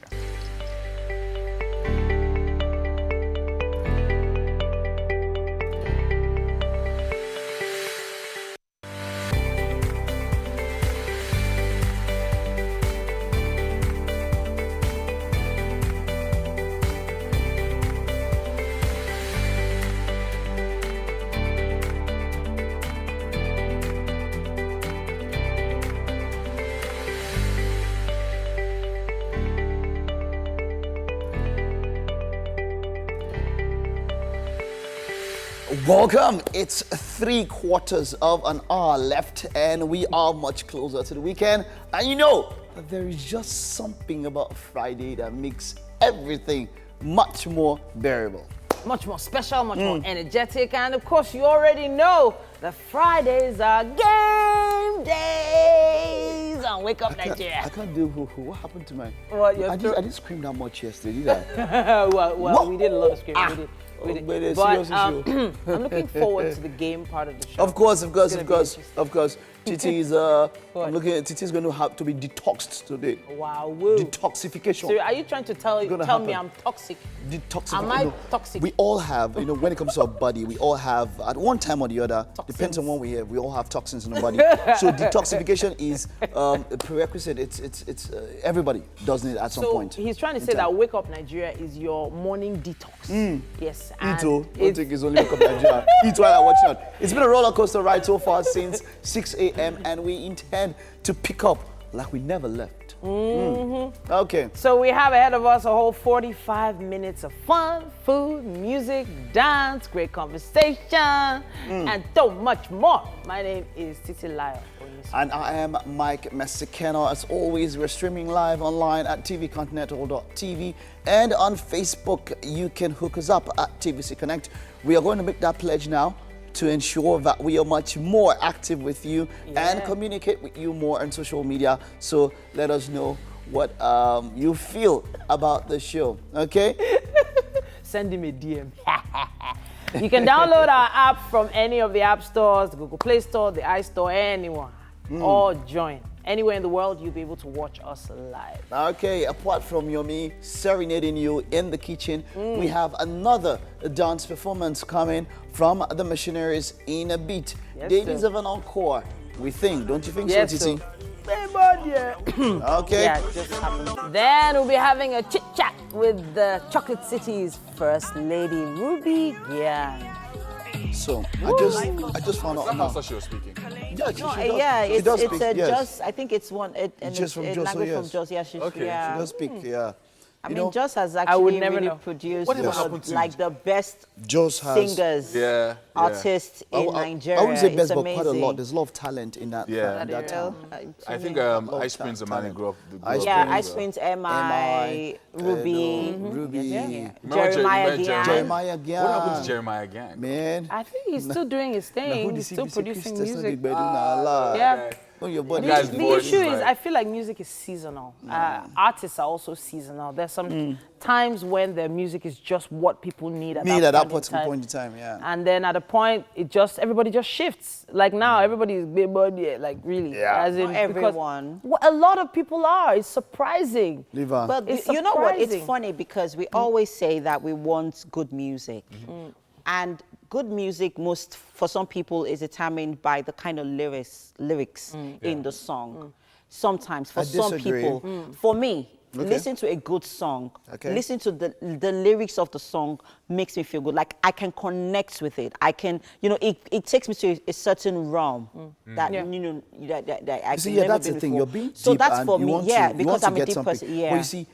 Welcome. It's 3/4 of an hour left, and we are much closer to the weekend. And you know that there is just something about Friday that makes everything much more bearable. Much more special, much more energetic, and of course, you already know that Fridays are game days on Wake Up Nigeria. I can't do hoo-hoo. What happened to my... What, I didn't scream that much yesterday, did I? well, we did a lot of screaming. But I'm looking forward to the game part of the show. Of course. Titi's I'm looking at Titi's going to have to be detoxed today. Wow. Woo. Detoxification. So are you trying to tell me I'm toxic? Detoxification. Am I toxic? We all have, when it comes to our body, we all have, at one time or the other, toxins. Depends on what we have, we all have toxins in our body. So detoxification is a prerequisite. It's everybody does it at some point. So he's trying to say that Wake Up Nigeria is your morning detox. Yes. Ito, don't think it's only Wake Up Nigeria. Ito, I watch out. It's been a roller coaster ride so far since 6 a.m. and we intend to pick up like we never left. Okay. So we have ahead of us a whole 45 minutes of fun, food, music, dance, great conversation, and so much more. My name is Titi Layo. And I am Mike Messikeno. As always, we're streaming live online at tvcontinental.tv, and on Facebook, you can hook us up at TVC Connect. We are going to make that pledge now to ensure that we are much more active with you and communicate with you more on social media. So let us know what you feel about the show, okay? Send him a DM. You can download our app from any of the app stores, the Google Play Store, the iStore, anyone. Or join. Anywhere in the world, you'll be able to watch us live. Okay, apart from Yomi serenading you in the kitchen, we have another dance performance coming from the Missionaries in a beat. They deserve an encore, we think. Don't you think so, Titi? Okay. Yeah, it just happened. Then we'll be having a chit-chat with the Chocolate City's First Lady, Ruby Gian. So I just found out That's now. how she was speaking. Yeah, No, she does. yeah, She it's does it's speak, a yes. just. I think it's one. Just from Jos, language so from yes. Jos. Yeah, she's Okay. yeah. She does speak, yeah. I You mean, know, Jos has would actually never really know. produced What even one of, happened to- like the best Jos has singers, Yeah, artists in I Nigeria. wouldn't say It's best, but amazing. quite a lot. There's a lot of talent in that. Yeah. in that town. I think Ice Prince Amani grew up. Ice Yeah, Prince, Ice Prince, MI, Ruby, Ruby, Jeremiah Gian. Jeremiah Gian. What happened to Jeremiah Gang? Man, I think he's still doing his thing. He's still producing music. Yeah. Yeah. Oh, your body. Guys, The voice issue is, like- I feel like music is seasonal. Artists are also seasonal. There's some times when their music is just what people need at Me that at that point in time. point in time, yeah. And then at a point, everybody just shifts. Like now, everybody is big body, like really. Yeah. As in, Not because everyone. a lot of people are. It's surprising. Liva. But It's you know what? It's surprising. funny because we always say that we want good music. And good music, for some people, is determined by the kind of lyrics in the song. Sometimes, for I some disagree. people. For me, Okay. listen to a good song. Okay. Listen to the lyrics of the song makes me feel good. Like I can connect with it. I can, it takes me to a certain realm that, Yeah. that I You see, can yeah, never that's been the thing. before. You're being So deep that's and for you me, want yeah, to, because I'm a deep person. But Yeah. you see,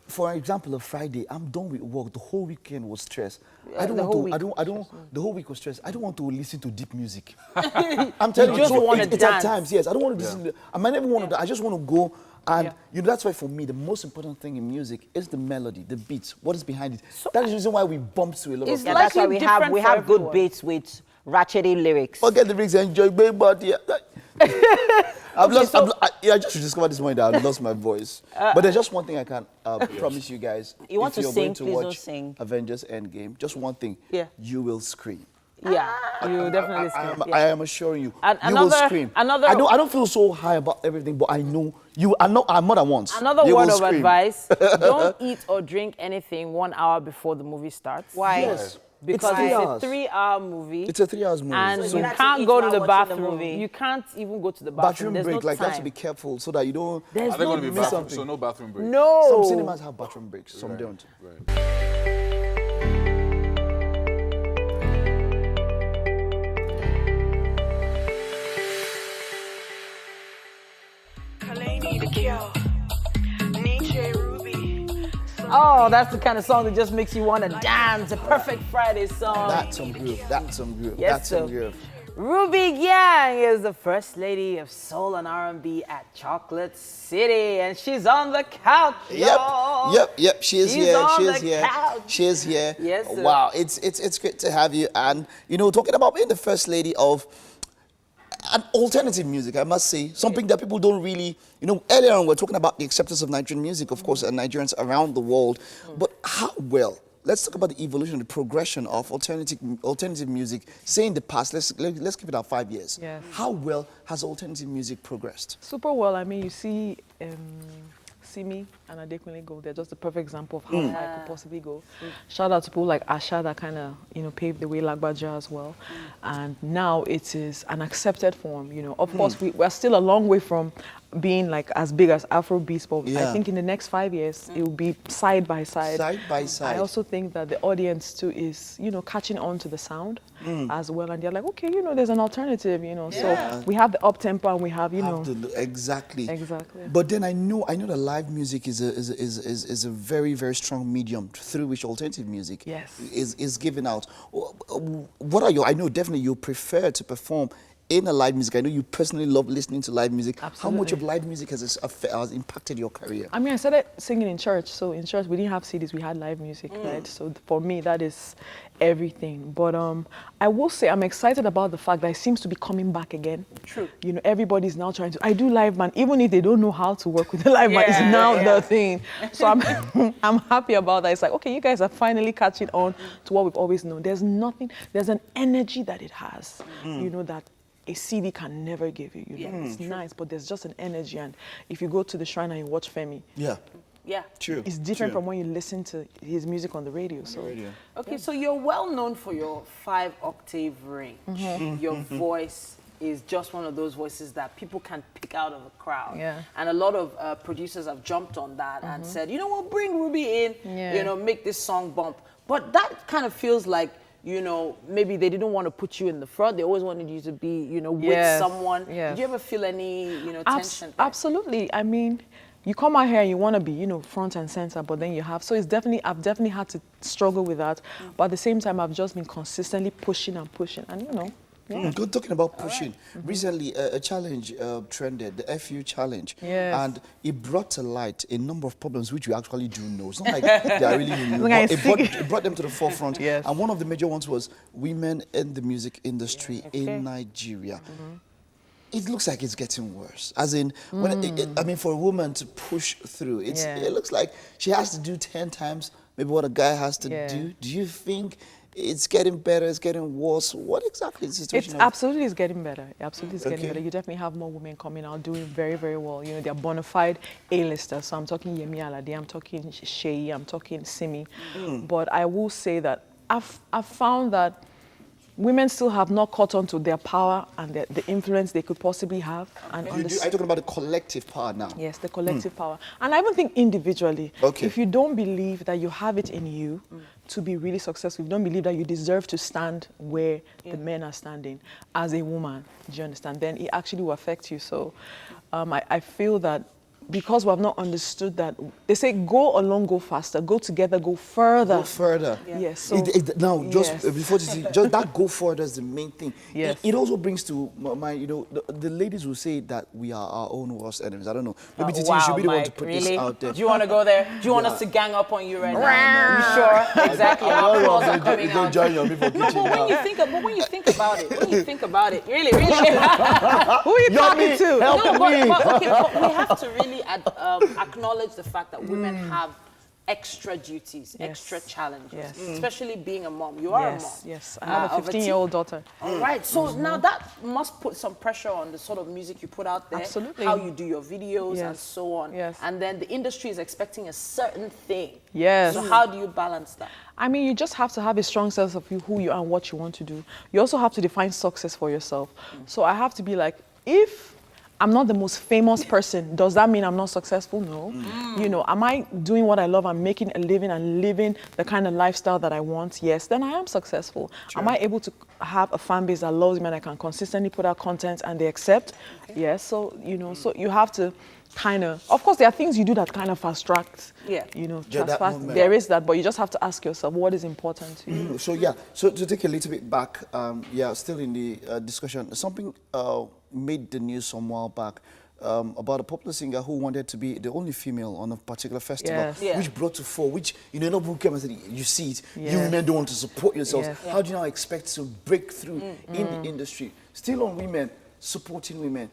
for example, a Friday, I'm done with work. The whole weekend was stress. I don't the want whole to. week I was don't. The whole week was stress. I don't want to listen to deep music. I'm telling you, just so wanna it's at dance. times. Yes, I don't want to listen. I might never want to. I just want to go. And Yeah. that's why for me the most important thing in music is the melody, the beats, what is behind it. That is the reason why we bump to a lot It's of. Yeah, like that's why likely we have different for good everyone. beats with ratchety lyrics. Forget the lyrics, enjoy big body. I just discovered this morning that I lost my voice. But there's just one thing I can promise you guys. You want if to you're sing, going to please watch don't sing. Avengers Endgame, just one thing. Yeah. You will scream. Yeah, you definitely scream. I am assuring you. And you will another- scream. another- I don't feel so high about everything, but I know you. I'm more than once. Another You word will of scream. advice: don't eat or drink anything 1 hour before the movie starts. Why? Yes. Because It's 3 it's hours. a 3-hour movie. It's a 3 hours movie. And So you you have to can't eat go to while the watching the bathroom. movie. You can't even go to the bathroom. bathroom There's break, no like you time. have to be careful so that you don't. There's Are they going no to be miss bathroom? something. So no bathroom break. No. Some cinemas have bathroom breaks, some don't. Oh, that's the kind of song that just makes you want to dance. A perfect Friday song. That's some groove. That's some groove. Yes, That's some sir. groove. Ruby Yang is the first lady of soul and R&B at Chocolate City, and she's on the couch. y'all. Yep. She is She's here. on She the is here. couch. She is here. Yes, sir. Wow, it's great to have you. And talking about being the first lady of an alternative music, I must say, something that people don't really, earlier on we're talking about the acceptance of Nigerian music, of course, and Nigerians around the world. But how well? Let's talk about the evolution, the progression of alternative music. Say in the past, let's keep it at 5 years. Yes. How well has alternative music progressed? Super well. I mean, you see Simi and Adekunle go. They're just the perfect example of how high could possibly go. Shout out to people like Asha that kind of, paved the way, Lagbaja as well. And now it is an accepted form, Of course, we're still a long way from being like as big as Afrobeats, but Yeah. I think in the next 5 years, it will be side by side. Side by side. I also think that the audience too is, catching on to the sound as well. And they're like, okay, there's an alternative, So we have the up-tempo and we have, Exactly. Exactly. But then I know that live music is a very, very strong medium through which alternative music Yes. is given out. What are I know definitely you prefer to perform in a live music. I know you personally love listening to live music. How much Absolutely. of live music has impacted your career? I mean, I started singing in church. So in church, we didn't have CDs. We had live music, right? So for me, that is everything. But I will say I'm excited about the fact that it seems to be coming back again. True. Everybody's now trying to. I do live band, even if they don't know how to work with the live band. It's now the thing. So I'm happy about that. It's like, okay, you guys are finally catching on to what we've always known. There's an energy that it has, that a CD can never give you. It's nice, but there's just an energy. And if you go to the shrine and you watch Femi, Yeah. Yeah. True. it's different True. from when you listen to his music on the radio. So Okay, so you're well known for your 5-octave range. Your voice is just one of those voices that people can pick out of a crowd. Yeah. And a lot of producers have jumped on that and said, we'll bring Ruby in, Yeah. make this song bump. But that kind of feels like you know, maybe they didn't want to put you in the front. They always wanted you to be, you know, with Yes, someone. yes. Did you ever feel any, you know, tension? there? Absolutely. I mean, you come out here and you want to be, you know, front and center, but then you have, so it's definitely, I've definitely had to struggle with that. But at the same time, I've just been consistently pushing and pushing, and you know. Yeah. Good. Talking about pushing, recently a challenge trended, the FU challenge, Yes. and it brought to light a number of problems which we actually do know. It's not like they are really new, Like I but it brought them to the forefront. Yes. And one of the major ones was women in the music industry in Nigeria. It looks like it's getting worse. As in, when I mean, for a woman to push through, it looks like she has to do 10 times maybe what a guy has to do. Do you think it's getting better, it's getting worse? What exactly is the situation? It's absolutely is getting better. Absolutely is getting Okay. better. You definitely have more women coming out doing very, very well. You know, they're bona fide A-listers. So I'm talking Yemi Alade, I'm talking Sheyi, I'm talking Simi. But I will say that I've found that women still have not caught on to their power and the influence they could possibly have. And Are you talking about the collective power now? Yes, the collective power. And I even think individually, Okay. if you don't believe that you have it in you to be really successful, if you don't believe that you deserve to stand where the men are standing as a woman, do you understand? Then it actually will affect you. So I feel that because we have not understood that, they say go along, go faster, go together, go further. Go further. Yes. So, Now, just yes. before this, just that go further is the main thing. Yes. It also brings to mind, you know, the ladies will say that we are our own worst enemies. I don't know. Maybe Titi, you should be the one to put this out there. Do you want to go there? Do you want us to gang up on you right now? You sure? Exactly. Our claws are coming out. Join on me for No, kitchen but now. when you think about it, really, really. who are you talking to? No, but we have to really acknowledge the fact that women have extra duties, Yes. extra challenges, Yes. especially being a mom. You are a mom. Yes, I have a of a 15-year-old daughter. All right, so now that must put some pressure on the sort of music you put out there, Absolutely. how you do your videos and Yes. so on. Yes. And then the industry is expecting a certain thing. Yes. So how do you balance that? I mean, you just have to have a strong sense of who you are and what you want to do. You also have to define success for yourself. So I have to be like, if I'm not the most famous person, does that mean I'm not successful? No. You know, am I doing what I love? I'm making a living and living the kind of lifestyle that I want? Yes, then I am successful. Am I able to have a fan base that loves me and I can consistently put out content and they accept? Yes, so, you know, so you have to kind of course, there are things you do that kind of fast tracks, you know, Yeah, that fast, movement. there is that, but you just have to ask yourself what is important to you. So to take a little bit back, still in the discussion, something made the news some while back about a popular singer who wanted to be the only female on a particular festival, Yes. Yeah. which brought to fore, which, you know, people came and said, you see it, you Yes. women don't want to support yourselves. Yes. How do you now expect to break through in the industry? Still on women, supporting women.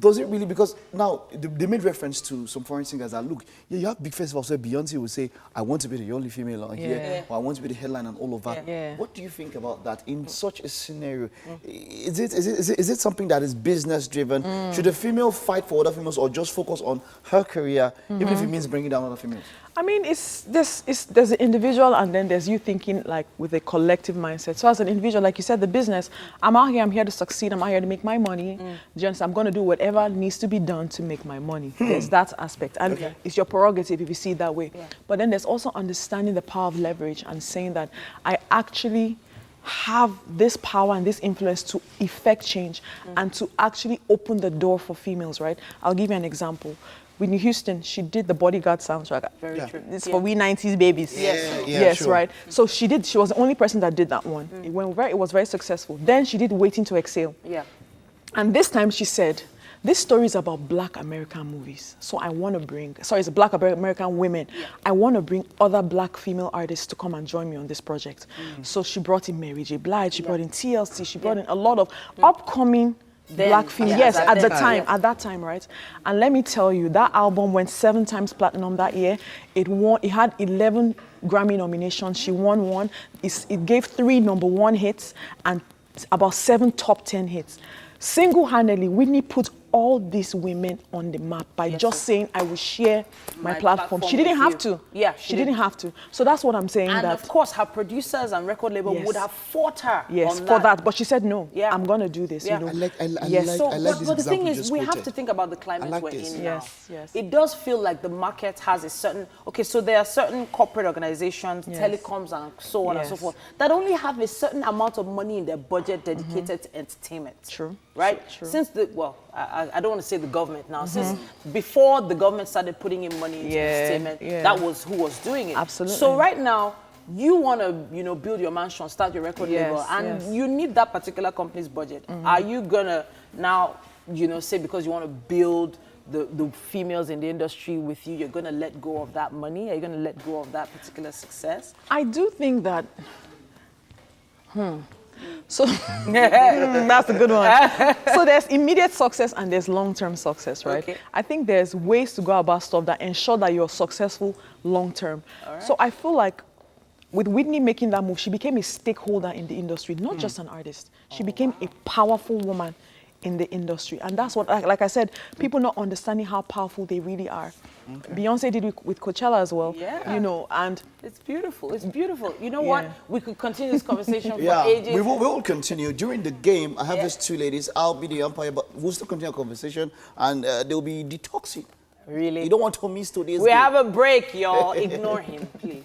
Does it really, because now they made reference to some foreign singers that, look, you have big festivals where Beyonce will say, I want to be the only female on here, or I want to be the headline and all of that. Yeah. What do you think about that in such a scenario? Is it something that is business driven? Should a female fight for other females or just focus on her career, even if it means bringing down other females? I mean, there's the individual and then there's you thinking like with a collective mindset. So as an individual, like you said, the business, I'm out here, I'm here to succeed, I'm out here to make my money. Do you understand? I'm going to do whatever needs to be done to make my money. There's that aspect. And it's your prerogative if you see it that way. But then there's also understanding the power of leverage and saying that I actually have this power and this influence to effect change and to actually open the door for females, right? I'll give you an example. Whitney Houston, she did the Bodyguard soundtrack. Very true. It's for we 90s babies. Yes, sure. right. So she was the only person that did that one. It was very successful. Then she did Waiting to Exhale. Yeah. And this time she said, this story is about Black American movies. So I want to bring, it's Black American women. I want to bring other Black female artists to come and join me on this project. So she brought in Mary J. Blige, she brought in TLC, she brought in a lot of upcoming Black female, yes, at that time, right? And let me tell you, that album went 7 times platinum that year. It had 11 Grammy nominations. She won 1. It gave 3 #1 hits and about 7 top 10 hits. Single-handedly, Whitney put all these women on the map by just saying, I will share my platform. She with didn't have you. to. Yeah, she didn't have to. So that's what I'm saying. And that of course, her producers and record label Yes. would have fought her yes, on for that. But she said, no, Yeah. I'm going to do this. Yeah. You know. I like Yes. So, I like but this the thing example is, just we have quoted. to think about the climate I like we're this. in Yes, now. yes. It does feel like the market has a certain, okay, so there are certain corporate organizations, Yes. telecoms and so on and so Yes. forth, that only have a certain amount of money in their budget dedicated to entertainment. True. Right? True. Since I don't want to say the government now, since before the government started putting in money into entertainment, that was who was doing it. Absolutely. So right now, you want to, build your mansion, start your record Yes, label, and yes. you need that particular company's budget. Are you gonna now, say because you want to build the females in the industry with you, you're gonna let go of that money? Are you gonna let go of that particular success? I do think that. So that's a good one. So there's immediate success and there's long-term success, right? Okay. I think there's ways to go about stuff that ensure that you're successful long-term. So I feel like with Whitney making that move, she became a stakeholder in the industry, not just an artist. She became a powerful woman in the industry. And that's what, like I said, people not understanding how powerful they really are. Beyonce did it with Coachella as well, Yeah. and It's beautiful. It's beautiful. You know Yeah. what? We could continue this conversation for Yeah, ages. we will continue. During the game, I have Yeah. these two ladies. I'll be the umpire, but we'll still continue our conversation, and they'll be detoxing. Really? You don't want to miss today's We game. have a break, y'all. Ignore him, please.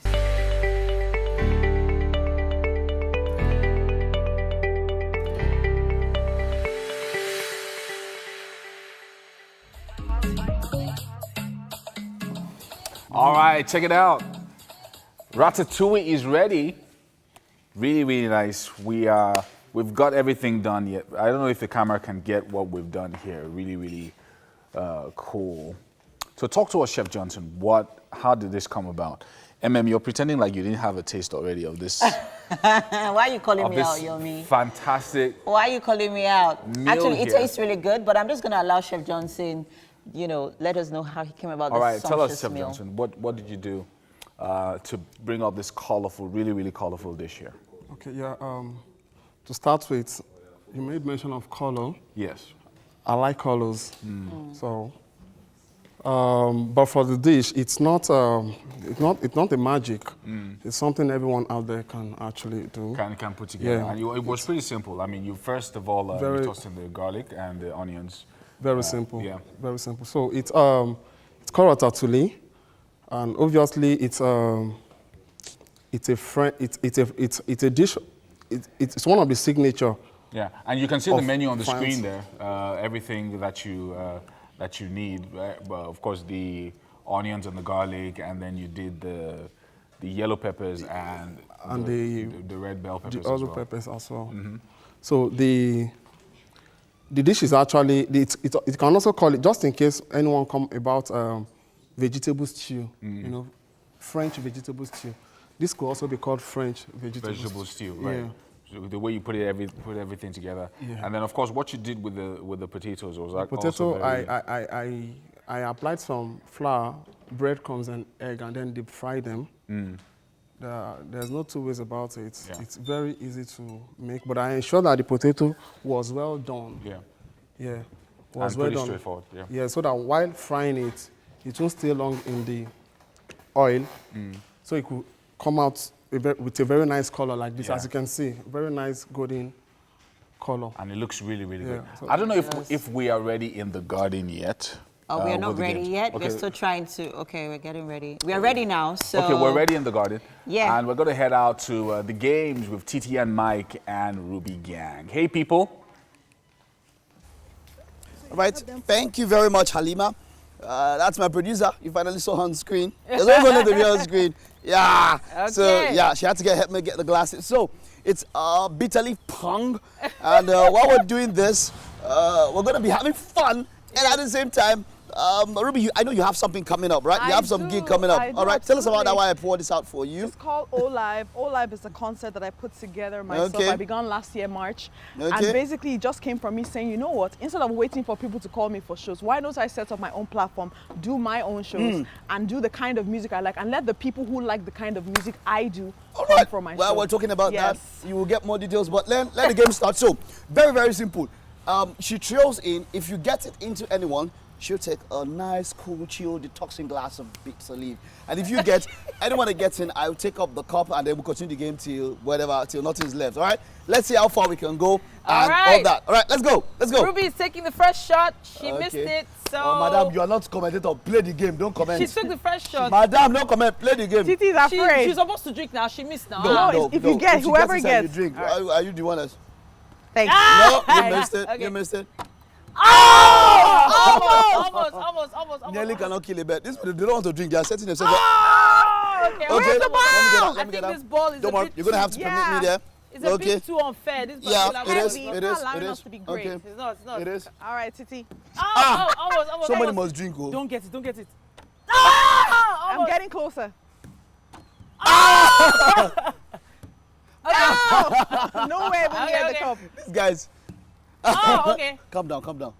All right, check it out. Ratatouille is ready. Really, really nice. We've got everything done yet. I don't know if the camera can get what we've done here. Really, really cool. So talk to us, Chef Johnson. How did this come about? You're pretending like you didn't have a taste already of this. Why are you calling of me this out, Yomi? fantastic. Why are you calling me out? Meal Actually, it here. tastes really good, but I'm just going to allow Chef Johnson, let us know how he came about All this right, tell us, sumptuous Chef meal. Johnson, what did you do to bring up this colorful, really, really colorful dish here? Okay, yeah. To start with, you made mention of color. Yes. I like colors. So, but for the dish, it's not a magic. It's something everyone out there can actually do. Can put together. Yeah. And it was pretty simple. I mean, you first of all, you Very- tossed in the garlic and the onions. Very simple. yeah. Very simple. So it's called ratatouille, and obviously it's a dish. It's one of the signature. Yeah, and you can see the Of menu on the France. screen there. Everything that you need. But of course, the onions and the garlic, and then you did the yellow peppers and the red bell peppers The as other well. peppers as well. So the dish is actually it can also call it, just in case anyone come about vegetable stew. French vegetable stew. This could also be called French Vegetable stew, right? Yeah. So the way you put everything together, Yeah. and then of course what you did with the potatoes was like Potato, also very, I applied some flour, breadcrumbs, and egg, and then deep fry them. There's no two ways about it. Yeah. It's very easy to make, but I ensure that the potato was well done. yeah, Yeah, and was well pretty done. straightforward. Yeah. Yeah, so that while frying it, it won't stay long in the oil, so it could come out with a very nice color like this, Yeah. as you can see, very nice golden color. And it looks really, really Yeah, good. so- I don't know if we are ready in the garden yet. Oh, we are with not the ready games. yet. Okay. We're still trying to. Okay, we're getting ready. We are ready now. So. Okay, we're ready in the garden. Yeah. And we're going to head out to the games with TT and Mike and Ruby Gang. Hey, people. All right. Thank you very much, Halima. That's my producer. You finally saw her on screen. There's always one to be on screen. Yeah. So, Okay. yeah, she had to help me get the glasses. So, it's Bitterleaf Pong. And while we're doing this, we're going to be having fun. And at the same time, Ruby, I know you have something coming up, right? You I have some do, gig coming up. I do, All right. Tell us about that absolutely. while I pour this out for you. It's called O-Live. O-Live is a concert that I put together myself. Okay. I began last year, March. Okay. And basically it just came from me saying, you know what, instead of waiting for people to call me for shows, why don't I set up my own platform, do my own shows, and do the kind of music I like, and let the people who like the kind of music I do All come right. for my Well, show. we're talking about Yes. that. You will get more details, but let the game start. So, very, very simple. She trails in. If you get it into anyone, she'll take a nice, cool, chill, detoxing glass of bitter leaf. And if you get anyone that gets in, I'll take up the cup and then we'll continue the game till nothing's left. All right? Let's see how far we can go and all that. All right, let's go. Let's go. Ruby is taking the first shot. She missed it, so... Oh, madam, you are not commentator. Play the game. Don't comment. She took the first shot. Madam, don't comment. Play the game. Titi's afraid. She's supposed to drink now. She missed now. No, if you get, If she whoever inside, gets. you drink. Are you the one that's... Thank you. No, you Okay. missed it. Okay. You missed it. Almost. Nearly cannot kill a bet. This they don't want to drink. They are setting themselves up. Okay, Okay, the ball? let me get out. This ball is Don't a worry, bit you're gonna have to permit me there. It's a bit too unfair. This Yeah, particular it is. ball. It is. allowing It us is. to be great. Okay. It's not. It is. All right, Titi. Almost. Somebody almost. must drink. Oh. Don't get it. I'm getting closer. No way when we Okay, get the okay. cup. These guys. Okay. Calm down.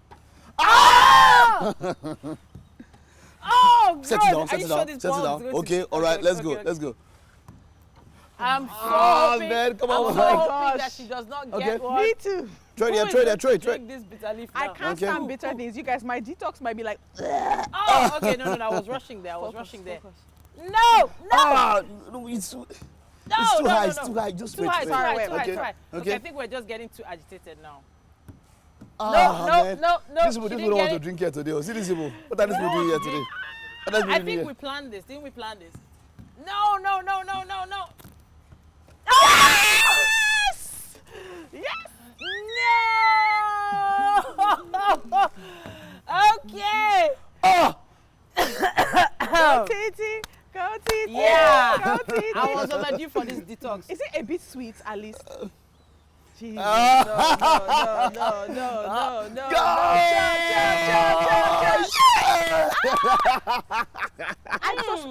Oh, Set God. it down. Are Set you it sure down. this Set ball it is down. going to- Okay. All right. Let's go. okay. Let's go. I'm so hoping, man, come I'm on. so Oh my hoping gosh. that she does not Okay. get one. Me too. Trade Who there. is Trade going there. to Trade. drink this bitter leaf I now? can't Okay. stand bitter things. You guys, my detox might be like. Oh, okay. No. I was rushing there. Focus. No. No, it's too No, high. no, It's no. too high. Just Too wait. high, wait. too high. Okay. Okay, I think we're just getting too agitated now. Man. No. These people don't want to drink here today. Oh, see these people. What are these people doing here today? What are these I people doing think here? we planned this. Didn't we plan this? No. Yes! No! Okay. Go Titi. Go Titi. Yeah. Go Titi. I was overdue for this detox. Is it a bit sweet at least? Jesus. No.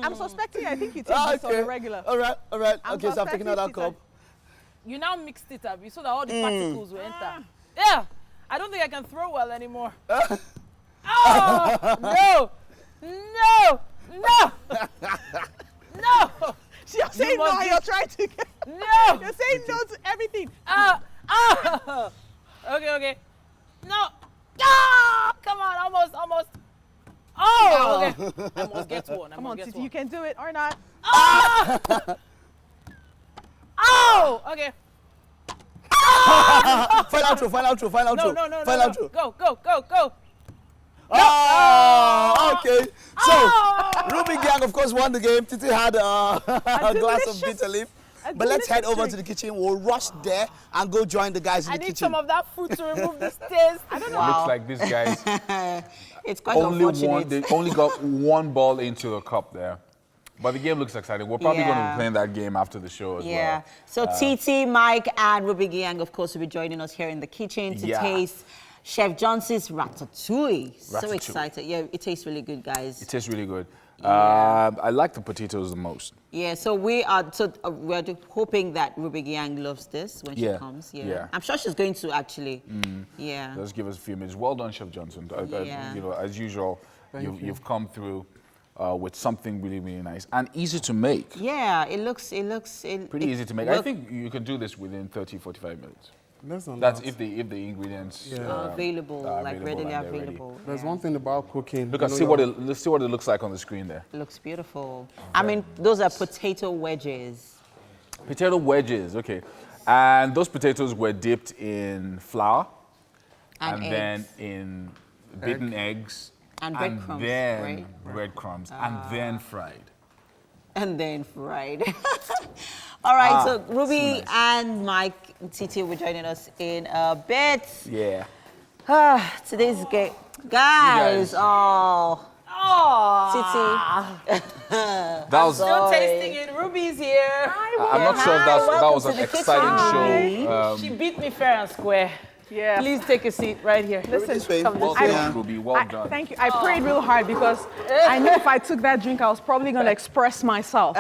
I'm suspecting. I think you take this on a regular. All right. I'm Okay, so I'm taking out that suspecting cup. You now mixed it up so that all the particles will enter. Yeah. I don't think I can throw well anymore. Oh, no. You're saying no, must and you're trying to get. No. You're saying no to everything. Okay. No. Come on, almost. Oh, okay. I must get one. Come on, Titi, you can do it or not. Oh, okay. Final outro. No. Final outro. Go. Oh, okay. So, Ruby Gang, of course, won the game. Titi had a glass of bitter leaf. But let's head over to the kitchen. We'll rush there and go join the guys in I the need kitchen. some of that fruit to remove this taste. I don't know. Looks like these guys It's quite only unfortunate. they only got one ball into the cup there. But the game looks exciting. We're probably going to Yeah. be playing that game after the show as Yeah. well. So Titi, Mike, and Ruby Gang, of course, will be joining us here in the kitchen to Yeah. taste Chef Johnson's ratatouille. So Ratatouille. excited. Yeah, it tastes really good, guys. It tastes really good. Yeah. I like the potatoes the most. Yeah, so we're hoping that Ruby Gang loves this when she comes. Yeah. I'm sure she's going to actually. Yeah. Let's give us a few minutes. Well done, Chef Johnson. Yeah. You know, as usual, you've come through with something really, really nice and easy to make. Yeah, it looks Pretty easy to make. I think you can do this within 30, 45 minutes. Less than That's that. if the ingredients available, are like readily and they're ready. available. There's Yeah. one thing about cooking. Look, you let's know, see what it looks like on the screen there. It looks beautiful. I mean, those are potato wedges. Potato wedges, okay. And those potatoes were dipped in flour And then eggs. in beaten eggs And breadcrumbs, then right? breadcrumbs and then fried. And then fried. All right, so Ruby nice. and Mike Titi will be joining us in a bit. Yeah. Today's game. Guys, guys. oh, Titi. That was. Still tasting it. Ruby's here. I'm not sure if that welcome was to an the exciting show. She beat me fair and square. Yeah. Please take a seat right here. Listen, Well done, Ruby. Well done. thank you. I prayed real hard because I knew if I took that drink, I was probably going to express myself.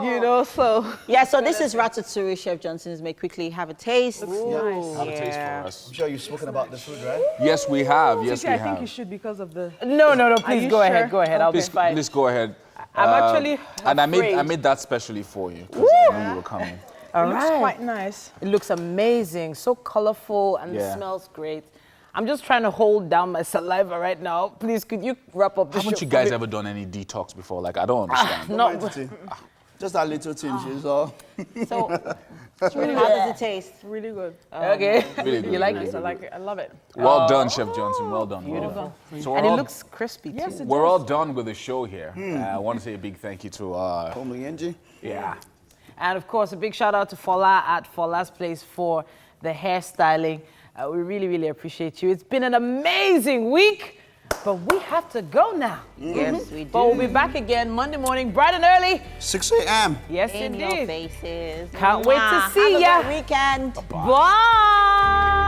You know, so. Yeah, so this is ratatouille. Chef Johnson's. May quickly have a taste. Have a taste for us. I'm sure you've spoken about the food, right? Yes, we have. Yes, Titi, we I think you have. should because of the. No, please you go sure? ahead. Go ahead. I'll be Please, fine. go ahead. I'm actually And I afraid. made that specially for you because I knew you were coming. All It looks right. quite nice. It looks amazing, so colorful, and Yeah. it smells great. I'm just trying to hold down my saliva right now. Please, could you wrap up the show? Haven't you for guys me? ever done any detox before? Like, I don't understand. No. Just that little tinge is all. So, Really how good. does it taste? Really good. Okay. Really good, You like really it? I like it. I love it. Well done, Chef Johnson. Well done. Well Beautiful. done. So we're And it all- looks crispy too. Yes, it We're does. all done with the show here. I want to say a big thank you to, Omuyenji. yeah. And of course, a big shout out to Fola at Fola's Place for the hairstyling. We really, really appreciate you. It's been an amazing week, but we have to go now. Yes, we do. But we'll be back again Monday morning, bright and early. 6 a.m. Yes, In your indeed. faces. Can't wait to Mwah. see Have a ya. good weekend. Bye.